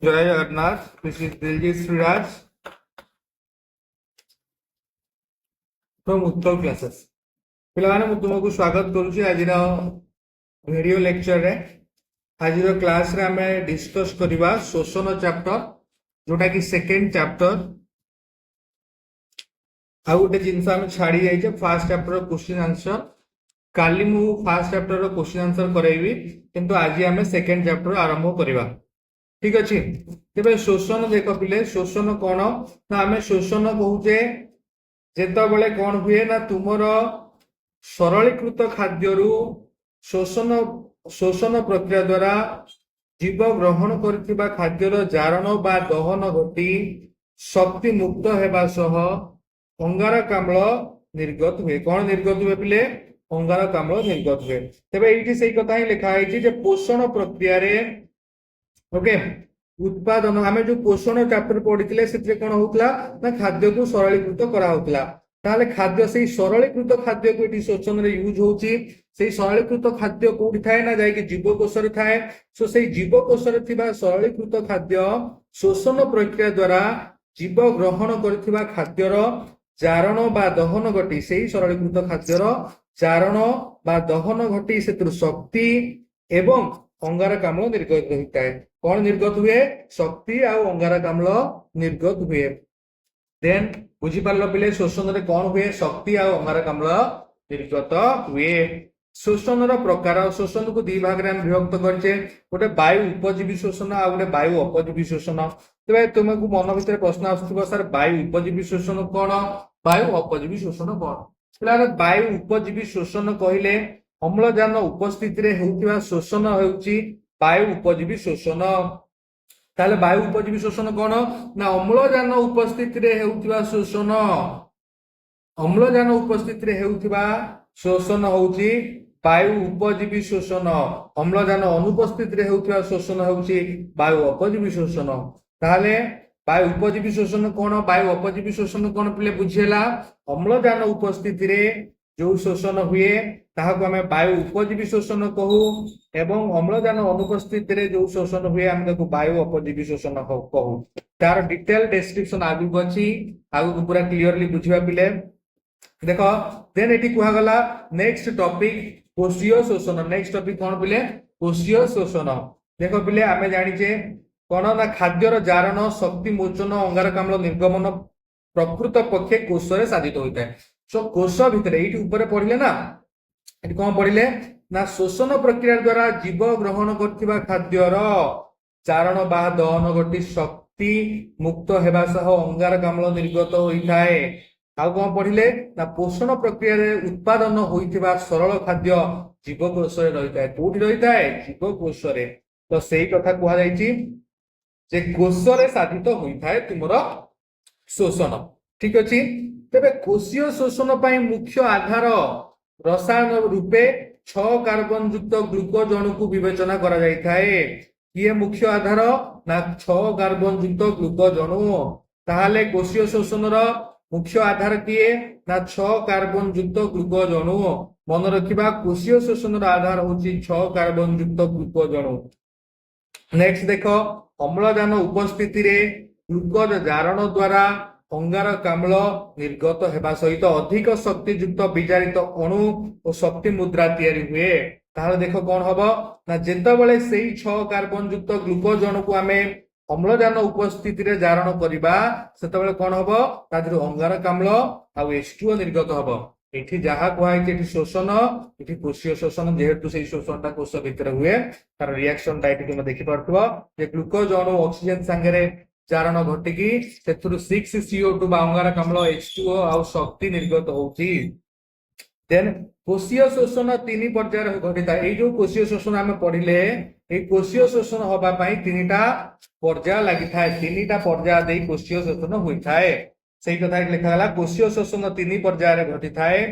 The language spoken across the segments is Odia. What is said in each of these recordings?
जय Jagannath. This is Diljit Shriraj from Utkal classes. पिलाने मु तुमको स्वागत करूची आज वीडियो लेक्चर रे। आज क्लास रे हमें डिस्कस करबा शोषण चैप्टर जोटा कि सेकंड चैप्टर। आ गोटे जिनस हम छाड़ी जाइए फर्स्ट चैप्टर क्वेश्चन आंसर। काली मु फर्स्ट चैप्टर क्वेश्चन आंसर करैबी किंतु आज हमें सेकंड चैप्टर आरंभ करबा। ठीक अच्छे। तेरे शोषण देख पिले शोषण कौन ना आम शोषण कहूचे जेतबले कौन हुए ना तुमर सरलीकृत खाद्य शोषण शोषण प्रक्रिया द्वारा जीव ग्रहण करथिबा खाद्यर जारण बा दहन घटी शक्ति मुक्त हेबा सह अंगारकाम्ल निर्गत हुए। कौन निर्गत हुए पिले अंगारकाम्ल निर्गत हुए। तेबे एठी सही कथा ही लिखा है जे पोषण प्रक्रिया रे ओके उत्पादन आम जो पोषण चैप्टर पढ़ी से कौन होता ना खाद्य को सरलीकृत करा ताले खाद्य से सरलीकृत खाद्य को ये शोषण रे यूज होची। से सरलीकृत खाद्य कोठी थाए ना जाई जीवकोश रे थाए। सो से जीवकोश रे थिबा सरलीकृत खाद्य शोषण प्रक्रिया द्वारा जीव ग्रहण करथिबा खाद्यर जारण बा दहन घटी से सरलीकृत खाद्यर जारण बा दहन घटी से शक्ति एवं अंगारकाम्ल निर्गत होता है। कौन निर्गत हुए शक्ति आ अंगारकाम्ल निर्गत हुए। देन बुझी पार्ल पिले शोषण रे कौन हुए शक्ति आ अंगारकाम्ल निर्गत हुए। शोषण प्रकार शोषण को दी भाग रे हम विभक्त करछे गोटे वायु उपजीवी शोषण आ गोटे वायु अपजीवी शोषण। तेबे तुमको मन भीतर प्रश्न आसुथिबो सर वायु उपजीवी शोषण कौन वायु अपजीवी शोषण कौन। वायु उपजीवी शोषण कहिले अम्लजान उपस्थिति रे हेउथिबा शोषण हेउची वायु उपजीवी शोषण। ताले वायु उपजीवी शोषण कौन ना अम्लजान उपस्थिति रे हेउथिबा शोषण। अम्लजान उपस्थिति रे हेउथिबा शोषण होउची वायु उपजीवी शोषण। अम्लजान अनुपस्थिति रे हेउथिबा शोषण होउची वायु अपजीवी शोषण। ताले वायु उपजीवी शोषण कौन वायु अपजीवी शोषण कौन पिले बुझिएला अम्लजान उपस्थिति रे जो शोषण हुए ताहाको हमें वायु उपजीवी शोषण कहू एवं अम्लजान अनुपस्थिति रे जो शोषण हुए हम ताको वायु अपजीवी शोषण कहू। तार डिटेल डिस्क्रिप्शन आगु अछि आगु पूरा क्लियरली बुझिबा पिले देखो। देन एटी कुहा गला नेक्स्ट टॉपिक कोशीय शोषण। नेक्स्ट टॉपिक कौन पिले कोशीय शोषण। देखो पिले आमे जानिचे कौन ना खाद्यर जारण शक्ति मोचन अंगारकाम्ल निर्गमन प्रकृत पक्षे कोश रे साधित होता है। सो कोश भितर ये ऊपर पढ़िले ना ये कौन पढ़िले ना शोषण प्रक्रिया द्वारा जीव ग्रहण करथिबा खाद्यर चारण बा दहन घटी शक्ति मुक्त हेबा सह अंगारकाम्ल निर्गत होइथाए। आ कौन पढ़िले ना पोषण प्रक्रिया रे उत्पादन होइथिबा सरल खाद्य जीवकोश रे रहिथाए। कोठी रहिथाए जीवकोश रे। तो सेही कथा कुहा जायछि जे कोश रे साधित होइथाए तुमर शोषण। ठीक अछि। तेबे कोशीय शोषण पाई मुख्य आधार रसायन रूपे 6 कार्बन युक्त ग्लूकोज अणु को विवेचना करा जाइथाए। ये मुख्य आधार ना 6 कार्बन युक्त ग्लूकोज अणु। ताहाले कोशीय शोषण रो मुख्य आधार किए ना 6 कार्बन युक्त ग्लूकोज अणु। मन रखिबा कोशीय शोषण रो आधार होची 6 कार्बन युक्त ग्लूकोज अणु। नेक्स्ट देखो अम्लजान उपस्थिति रे ग्लूकोज जारण द्वारा अंगारकाम्ल निर्गत हेबा सहित अधिक शक्ति युक्त विजारित अणु और शक्ति मुद्रा तैयारी हुए। ताहले देखो कौन हबो ना जेतबेले सेही 6 कार्बन युक्त ग्लूकोज अणु को आमे अम्लजान उपस्थिति रे जारण करिबा सेतबेले कौन हबो तादिरो अंगारकाम्ल आ H2O निर्गत हबो। एठी जहा कोहाय कि एठी शोषण एठी कोशीय शोषण जेहेतु सेही शोषणटा कोश भितर हुए तार रिएक्शन टा एठी तुम देखि परथबो जे ग्लूकोज अणु ऑक्सीजन संगे चारण घटिकी सेथुरु 6CO2 बा अंगारकाम्ल H2O आ शक्ति निर्गत होउची। देन कोशीय शोषण 3 पर्याय घटिता। ए जो कोशीय शोषण हम पढ़िले ए कोशीय शोषण होबा पई 3टा पर्याय लागि थाए। 3टा पर्याय देई कोशीय शोषण होई थाए। सेही कथा लिखा गला कोशीय शोषण 3 पर्याय रे घटि थाए।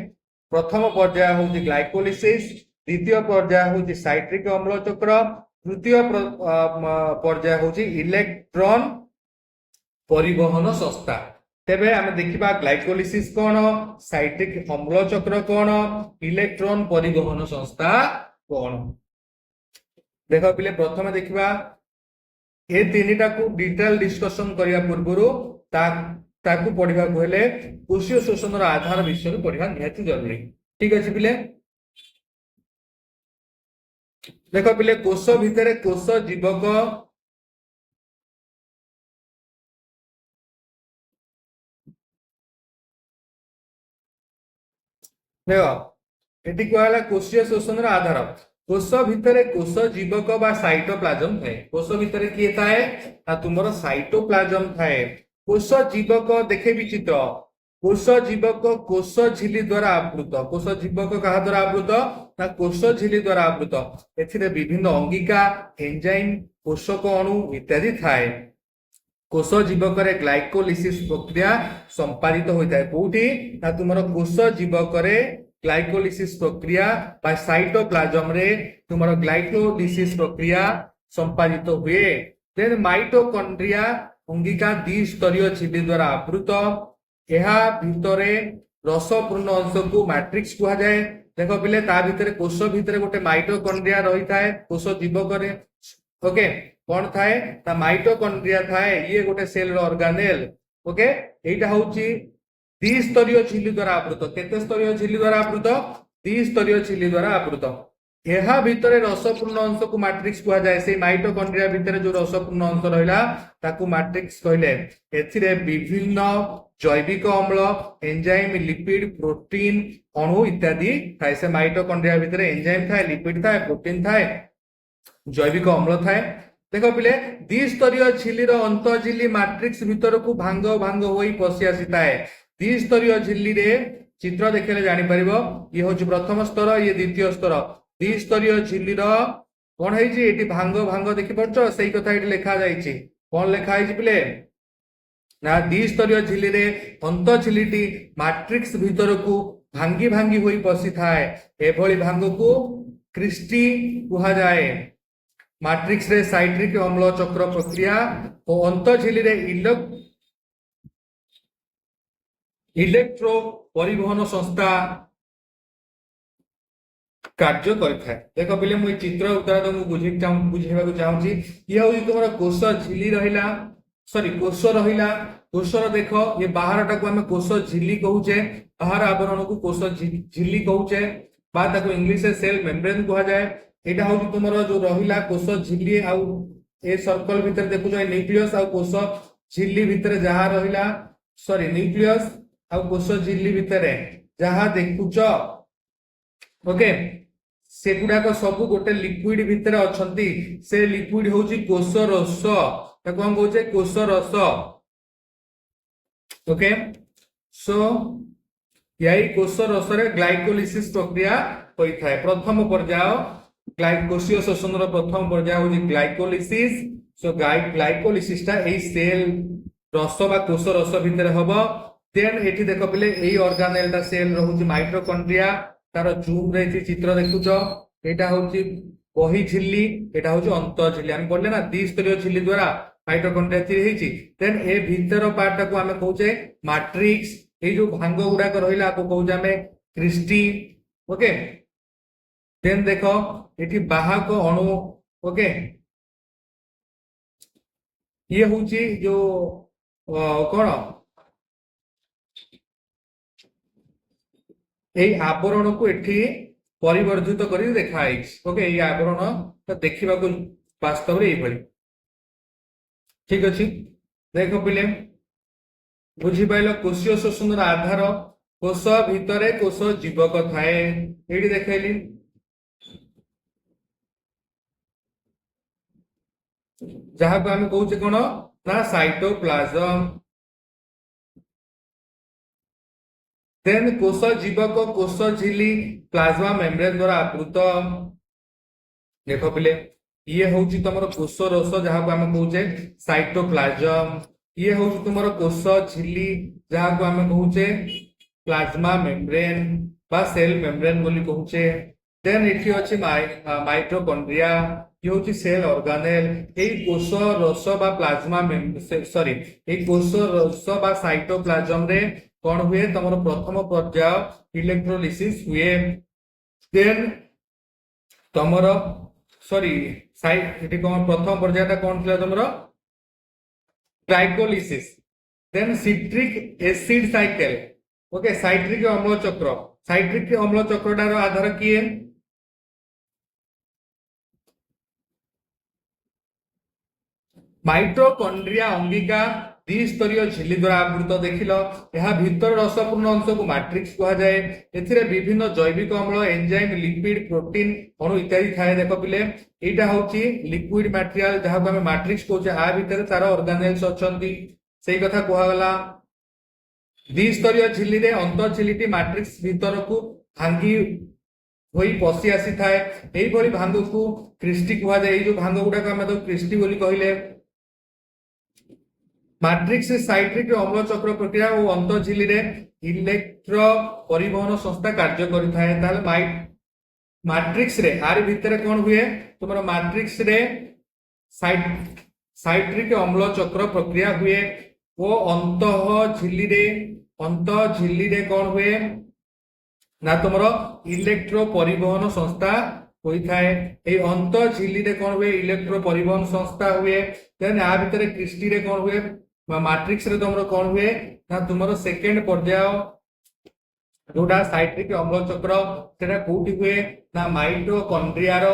प्रथम पर्याय होउची ग्लाइकोलिसिस, द्वितीय पर्याय होउची साइट्रिक अम्ल चक्र, तृतीय पर्याय होउची इलेक्ट्रॉन परिवहन संस्था। तेबे आमे देखिबा ग्लाइकोलिसिस कोन साइट्रिक अम्ल चक्र कोन इलेक्ट्रॉन परिवहन संस्था कोन। देखो पिले प्रथमे देखिबा ए तीनटा को डिटेल डिस्कशन करिया पूर्वरु ताकू पढ़िबा को हेले कोशीय शोषण आधार विषय पढ़िबा निहाती जरूरी। ठीक अछि पिले देखो पिले कोश भितरे कोश जीवक देखो एटी कहला कोशीय शोषण आधार कोश भितरे कोश जीवक बा साइटोप्लाज्म थाए कोश भितरे किए थाए ना तुमरो साइटोप्लाज्म थाए कोश जीवक देखे विचित्र कोश जीवक कोश झिल्ली द्वारा आवृत कोश जीवक कहा द्वारा आवृत ना कोश झिल्ली द्वारा आवृत एथिरे विभिन्न अंगिका एंजाइम पोषक अणु इत्यादि थाए कोश जीवक रे ग्लाइकोलिसिस प्रक्रिया संपादित होता है कोठी ना तुमरो कोश जीवक रे ग्लाइकोलिसिस प्रक्रिया बा साइटोप्लाज्म रे तुमरो ग्लाइकोलिसिस प्रक्रिया संपादित हुए देन माइटोकॉन्ड्रिया अंगिका द्विस्तरीय झिल्ली द्वारा आवृत एहा भितरे रसपूर्ण अंश को मैट्रिक्स कहा जाए देखो पिले ता भितरे कोश भितरे गोटे माइटोकॉन्ड्रिया रही थाए कोश जीवक रे ओके कौन थाए ता माइटोकॉन्ड्रिया थाए ये गोटे सेल रो ऑर्गेनेल ओके एटा होची द्विस्तरीय झिल्ली द्वारा आवृत केते स्तरीय झिल्ली द्वारा आवृत द्विस्तरीय झिल्ली द्वारा आवृत एहा भितरे रसपूर्ण अंश को मैट्रिक्स कहा जाए से माइटोकॉन्ड्रिया भितरे जो रसपूर्ण अंश रहिला ताकू मैट्रिक्स कहले एथिरे विभिन्न जैविक अम्ल एंजाइम लिपिड प्रोटीन अणु इत्यादि थाए से माइटोकॉन्ड्रिया भितरे एंजाइम थाए लिपिड थाए प्रोटीन थाए जैविक अम्ल थाए देखो पिले द्विस्तरीय झिल्ली रो अंतःझिल्ली मैट्रिक्स भितर को भांग भांग होई पसी आसीताए द्विस्तरीय झिल्ली रे चित्र देखले जानि परिबो ये होची प्रथम स्तर ये द्वितीय स्तर द्विस्तरीय झिल्ली रो कोन हेची एटी भांग भांग देखि पड़छो सेही कथा एटी लिखा जाईची कोन लिखा हेची पिले ना द्विस्तरीय झिल्ली रे अंतःझिल्लीटी मैट्रिक्स भितर को भांगी भांगी होई पसी थाए एभली भांग को क्रिस्टी कहा जाए मैट्रिक्स रे साइट्रिक अम्ल चक्र प्रक्रिया और अंतःझिल्ली रे इलेक्ट्रो परिवहन संस्था कार्य करिथाय देखो पहिले मु चित्र उतार तो बुझेबा को चाहूची ये होई तोमरा कोश झिल्ली रहिला सॉरी कोश रहिला कोशर देखो ये बाहरटा को हमें कोश झिल्ली कहूचे बाहर आवरण को कोश झिल्ली कहूचे बा ताको इंग्लिश से सेल मेम्ब्रेन कहा जाए एटा होची तोमरा जो रहिला कोश झिल्ली आ ए सर्कल भीतर देखु जो न्यूक्लियस आ कोश झिल्ली भीतर जहा रहिला सॉरी न्यूक्लियस आ कोश झिल्ली भीतर जहा देखुच ओके सेगुडा को सब गोटे लिक्विड भीतर अछंती से लिक्विड होची कोश रस ताको हम कहूचे कोश रस ओके सो यही कोश रस रे ग्लाइकोलिसिस प्रक्रिया होई थाए प्रथम पर्याय कोशीय शोषण रो प्रथम पर्याय होची ग्लाइकोलिसिस सो ग्लाइकोलिसिस ता एई सेल रस बा कोश रस भीतर हबो देन एठी देखो पिले एई ऑर्गेनेल ता सेल रहूची माइटोकॉन्ड्रिया तार जूम रे चित्र देखुचो एटा होची बही झिल्ली एटा होची अंतःझिल्ली हम बोलले ना द्विस्तरीय झिल्ली द्वारा माइटोकॉन्ड्रिया तैयारी हेची देन ए भीतर पार्ट को हमें कहूचे मैट्रिक्स ए जो भांग गुडा को रहिला को कहूचे हमें क्रिस्टी ओके देन देखो एठी बाहक अणु ओके ये होची जो कोन এই আবরণ को এটি পরিবর্ধিত করে দেখা হইছে ওকে এই আবরণ তো দেখিবা को वास्तव रे এইভাবে ঠিক আছে দেখো পিলে বুঝি পাইলো কোষীয় শোষণৰ আধার কোষ ভিতরে কোষ জীবক থায়ে এটি দেখাইলি যাহা को আমি কହୁছে কোন না সাইটোপ্লাজম देन कोश जीवक कोश झिल्ली प्लाज्मा मेम्ब्रेन द्वारा आवृत देखो पिले ये होची तमरो कोश रस जहा को हम कहूचे साइटोप्लाज्म ये होची तमरो कोश झिल्ली जहा को हम कहूचे प्लाज्मा मेम्ब्रेन बा सेल मेम्ब्रेन बोली कहूचे देन एठी अछि माइटोकॉन्ड्रिया ये होची सेल ऑर्गेनेल ए कोश रस बा प्लाज्मा सॉरी ए कोश रस बा साइटोप्लाज्म रे कौन हुए तमरो प्रथम पर्याय इलेक्ट्रोलिसिस हुए देन तमरो सॉरी ଏଠି କଣ ପ୍ରଥମ ପର୍ଯ୍ୟାୟଟା କଣ ଥିଲା ତମର glycolysis then citric acid cycle okay citric ଅମ୍ଳ ଚକ୍ର ସାଇଟ୍ରିକ୍ ଅମ୍ଳ ଚକ୍ରଟାର ଆଧାର କିଏ ମାଇଟୋକଣ୍ଡ୍ରିଆ ଅଙ୍ଗିକା ଦ୍ୱିସ୍ତରୀୟ ଝିଲ୍ଲି ଦ୍ୱାରା ଆବୃତ ଦେଖିଲ ଏହା ଭିତର ରସପୂର୍ଣ୍ଣ ଅଂଶକୁ ମାଟ୍ରିକ୍ସ କୁହାଯାଏ ଏଥିରେ ବିଭିନ୍ନ ଜୈବିକ ଅମ୍ଳ ଏନଜାଇମ୍ ଲିପିଡ ପ୍ରୋଟିନ ଅଣୁ ଇତ୍ୟାଦି ଥାଏ ଦେଖ ପିଲେ ଏଇଟା ହଉଛି ଲିକ୍ୱିଡ ମ୍ୟାଟେରିଆଲ ଯାହାକୁ ଆମେ ମାଟ୍ରିକ୍ସ କହୁଛେ ଆ ଭିତରେ ତାର ଅର୍ଗାନେଲ୍ସ ଅଛନ୍ତି ସେଇ କଥା କୁହାଗଲା ଦ୍ୱିସ୍ତରୀୟ ଝିଲ୍ଲିରେ ଅନ୍ତଃ ଝିଲ୍ଲିଟି ମାଟ୍ରିକ୍ସ ଭିତରକୁ ଭାଙ୍ଗି ହୋଇ ପଶି ଆସିଥାଏ ଏଇଭଳି ଭାଙ୍ଗକୁ କ୍ରିଷ୍ଟି କୁହାଯାଏ ଏଇ ଯୋଉ ଭାଙ୍ଗ ଗୁଡାକ ଆମେ ତାକୁ କ୍ରିଷ୍ଟି ବୋଲି କହିଲେ ମାଟ୍ରିକ୍ସ ସାଇଟ୍ରିକ୍ ଅମ୍ଳ ଚକ୍ର ପ୍ରକ୍ରିୟା ଓ ଅନ୍ତଃ ଝିଲ୍ଲିରେ ଇଲେକ୍ଟ୍ର ପରିବହନ ସଂସ୍ଥା କାର୍ଯ୍ୟ କରିଥାଏ ତାହେଲେ ମାଟ୍ରିକ୍ସ ରେ ଆରି ଭିତରେ କଣ ହୁଏ ତୁମର ମାଟ୍ରିକ୍ସ ରେ ସାଇଟ୍ରିକ୍ ଅମ୍ଳ ଚକ୍ର ପ୍ରକ୍ରିୟା ହୁଏ ଓ ଅନ୍ତଃ ଝିଲ୍ଲିରେ କଣ ହୁଏ ନା ତୁମର ଇଲେକ୍ଟ୍ରୋ ପରିବହନ ସଂସ୍ଥା ହୋଇଥାଏ ଏଇ ଅନ୍ତଃ ଝିଲ୍ଲିରେ କଣ ହୁଏ ଇଲେକ୍ଟ୍ରୋ ପରିବହନ ସଂସ୍ଥା ହୁଏ ଦେନ୍ ଆ ଭିତରେ କ୍ରିଷ୍ଟିରେ କଣ ହୁଏ ମାଟ୍ରିକ୍ସ ରେ ତମର କଣ ହୁଏ ନା ତୁମର ସେକେଣ୍ଡ ପର୍ଯ୍ୟାୟ ଯୋଉଟା ସାଇଟ୍ରିକ୍ ଅମ୍ଳ ଚକ୍ର ସେଟା କୋଉଠି ହୁଏ ନା ମାଇଟୋକଣ୍ଡ୍ରିଆର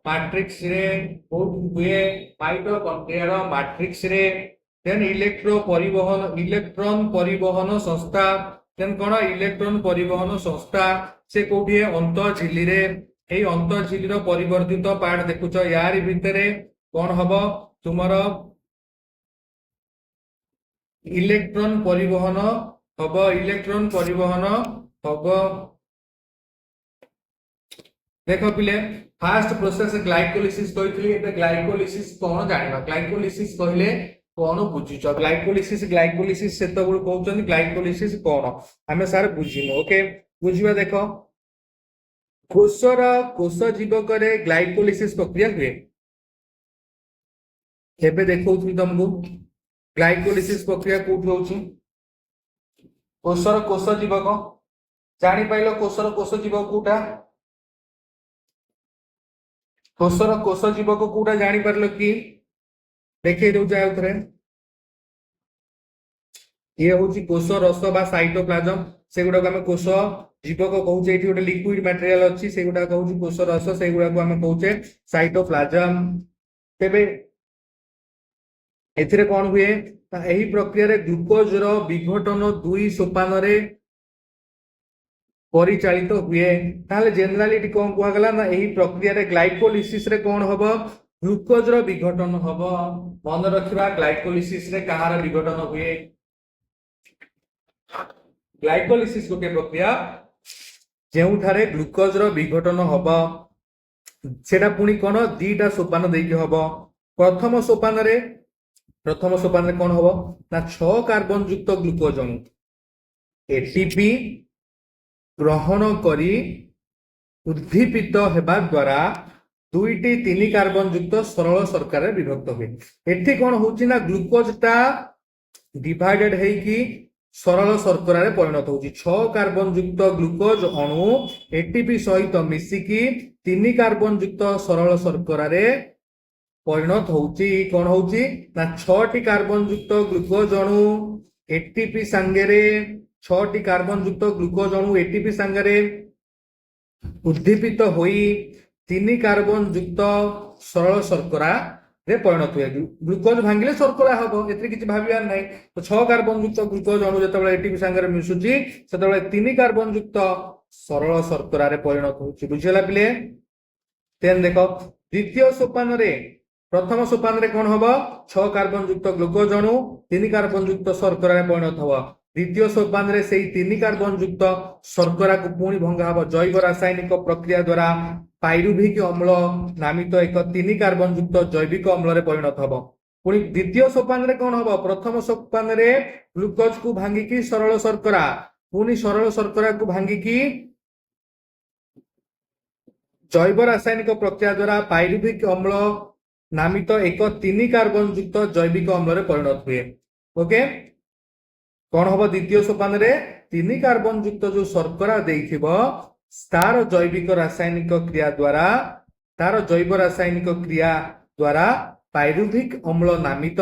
ମାଟ୍ରିକ୍ସ ରେ କୋଉଠି ହୁଏ ମାଇଟୋକଣ୍ଡ୍ରିଆର ମାଟ୍ରିକ୍ସ ରେ ଦେନ୍ ଇଲେକ୍ଟ୍ରନ ପରିବହନ ସଂସ୍ଥା ଦେନ୍ କଣ ଇଲେକ୍ଟ୍ରନ ପରିବହନ ସଂସ୍ଥା ସେ କୋଉଠି ଅନ୍ତଃ ଝିଲ୍ଲିରେ ଏଇ ଅନ୍ତଃ ଝିଲ୍ଲିର ପରିବର୍ଦ୍ଧିତ ପାର୍ଟ ଦେଖୁଛ ୟାରି ଭିତରେ କଣ ହବ ତୁମର ଇଲେକ୍ଟ୍ରନ ପରିବହନ ହବ ଦେଖ ପିଲେ ଫାଷ୍ଟ ପ୍ରୋସେସ ଗ୍ଲାଇକୋଲିସିସ୍ କହିଥିଲି ଏବେ ଗ୍ଲାଇକୋଲିସିସ୍ କଣ ଜାଣିବା ଗ୍ଲାଇକୋଲିସିସ୍ କହିଲେ କଣ ବୁଝୁଛ ଗ୍ଲାଇକୋଲିସିସ୍ ସେତେବେଳେ କହୁଛନ୍ତି ଗ୍ଲାଇକୋଲିସିସ୍ କଣ ଆମେ ସାର୍ ବୁଝିନୁ ଓକେ ବୁଝିବା ଦେଖ କୋଷ ଜୀବକରେ ଗ୍ଲାଇକୋଲିସିସ୍ ପ୍ରକ୍ରିୟା ହୁଏ ଏବେ ଦେଖଉଥିଲି ତମକୁ ଗ୍ଲାଇକୋଲିସିସ୍ ପ୍ରକ୍ରିୟା କୋଉଠି ହଉଛି କୋଷ ଜୀବକ ଜାଣିପାରିଲ କୋଷ ଜୀବକ କୋଉଟା କୋଷ ଜୀବକ କୋଉଟା ଜାଣିପାରିଲ କି ଦେଖେଇ ଦଉଛି ଆଉ ଥରେ ଇଏ ହଉଛି କୋଷ ରସ ବା ସାଇଟୋପ୍ଲାଜମ ସେଗୁଡାକୁ ଆମେ କୋଷ ଜୀବକ କହୁଛେ ଏଠି ଗୋଟେ ଲିକ୍ୱିଡ ମ୍ୟାଟେରିଆଲ ଅଛି ସେଗୁଡାକ ହଉଛି କୋଷ ରସ ସେଇଗୁଡାକୁ ଆମେ କହୁଛେ ସାଇଟୋପ୍ଲାଜମ ତେବେ ଏଥିରେ କଣ ହୁଏ ଏହି ପ୍ରକ୍ରିୟାରେ ଗ୍ଲୁକୋଜର ବିଘଟନ ଦୁଇ ସୋପାନରେ ପରିଚାଳିତ ହୁଏ ତାହେଲେ ଜେନେରାଲି ଏଠି କଣ କୁହାଗଲା ନା ଏହି ପ୍ରକ୍ରିୟାରେ ଗ୍ଲାଇକୋଲିସିସ୍ ରେ କଣ ହବ ଗ୍ଲୁକୋଜର ବିଘଟନ ହବ ମନେ ରଖିବା ଗ୍ଲାଇକୋଲିସିସ୍ ରେ କାହାର ବିଘଟନ ହୁଏ ଗ୍ଲାଇକୋଲିସିସ୍ ଗୋଟେ ପ୍ରକ୍ରିୟା ଯେଉଁଠାରେ ଗ୍ଲୁକୋଜର ବିଘଟନ ହବ ସେଟା ପୁଣି କଣ ଦିଟା ସୋପାନ ଦେଇକି ହବ ପ୍ରଥମ ସୋପାନରେ କଣ ହବ ନା 6 କାର୍ବନ ଯୁକ୍ତ ଗ୍ଲୁକୋଜ ଅଣୁ ଏଟିପି ଗ୍ରହଣ କରି ଉଦ୍ଦୀପିତ ହେବା ଦ୍ୱାରା ଦୁଇଟି 3 କାର୍ବନ ଯୁକ୍ତ ସରଳ ଶର୍କରାରେ ବିଭକ୍ତ ହୁଏ ଏଠି କଣ ହଉଛି ନା ଗ୍ଲୁକୋଜ ଟା ଡିଭାଇଡେଡ ହେଇକି ସରଳ ଶର୍କରାରେ ପରିଣତ ହଉଛି 6 କାର୍ବନ ଯୁକ୍ତ ଗ୍ଲୁକୋଜ ଅଣୁ ଏଟିପି ସହିତ ମିଶିକି 3 କାର୍ବନ ଯୁକ୍ତ ସରଳ ଶର୍କରାରେ ପରିଣତ ହଉଛି କଣ ହଉଛି ନା 6ଟି କାର୍ବନ ଯୁକ୍ତ ଗ୍ଲୁକୋଜ ଅଣୁ ଏଟିପି ସାଙ୍ଗରେ 6ଟି କାର୍ବନ ଯୁକ୍ତ ଗ୍ଲୁକୋଜ ଅଣୁ ଏଟିପି ସାଙ୍ଗରେ ଉଦ୍ଦୀପିତ ହୋଇ 3 କାର୍ବନ ଯୁକ୍ତ ସରଳ ଶର୍କରା ରେ ପରିଣତ ହୁଏ ଗ୍ଲୁକୋଜ ଭାଙ୍ଗିଲେ ଶର୍କରା ହବ ଏଥିରେ କିଛି ଭାବିବାର ନାହିଁ ତ 6 କାର୍ବନ ଯୁକ୍ତ ଗ୍ଲୁକୋଜ ଅଣୁ ଯେତେବେଳେ ଏଟିପି ସାଙ୍ଗରେ ମିଶୁଛି ସେତେବେଳେ 3 କାର୍ବନ ଯୁକ୍ତ ସରଳ ଶର୍କରାରେ ପରିଣତ ହଉଛି ବୁଝିଗଲା ପିଲେ ଦେନ୍ ଦେଖ ଦ୍ୱିତୀୟ ସୋପାନରେ ପ୍ରଥମ ସୋପାନରେ କଣ ହବ 6 କାର୍ବନ ଯୁକ୍ତ ଗ୍ଲୁକୋଜ ଅଣୁ 3 କାର୍ବନ ଯୁକ୍ତ ଶର୍କରାରେ ପରିଣତ ହବ ଦ୍ୱିତୀୟ ସୋପାନରେ ସେଇ 3 କାର୍ବନ ଯୁକ୍ତ ଶର୍କରାକୁ ପୁଣି ଭଙ୍ଗା ହବ ଜୈବ ରାସାୟନିକ ପ୍ରକ୍ରିୟା ଦ୍ୱାରା ପାଇରୁଭିକ ଅମ୍ଳ ନାମିତ ଏକ 3 କାର୍ବନ ଯୁକ୍ତ ଜୈବିକ ଅମ୍ଳରେ ପରିଣତ ହବ ପୁଣି ଦ୍ୱିତୀୟ ସୋପାନରେ କଣ ହବ ପ୍ରଥମ ସୋପାନରେ ଗ୍ଲୁକୋଜ କୁ ଭାଙ୍ଗିକି ସରଳ ଶର୍କରା ପୁଣି ସରଳ ଶର୍କରାକୁ ଭାଙ୍ଗିକି ଜୈବ ରାସାୟନିକ ପ୍ରକ୍ରିୟା ଦ୍ୱାରା ପାଇରୁଭିକ ଅମ୍ଳ ନାମିତ ଏକ 3 କାର୍ବନ ଯୁକ୍ତ ଜୈବିକ ଅମ୍ଳରେ ପରିଣତ ହୁଏ ଓକେ କଣ ହବ ଦ୍ୱିତୀୟ ସୋପାନରେ 3 କାର୍ବନ ଯୁକ୍ତ ଯୋଉ ଶର୍କରା ଦେଇଥିବ ତାର ଜୈବିକ ରାସାୟନିକ କ୍ରିୟା ଦ୍ୱାରା ତାର ଜୈବ ରାସାୟନିକ କ୍ରିୟା ଦ୍ୱାରା ପାଇରୁଭିକ ଅମ୍ଳ ନାମିତ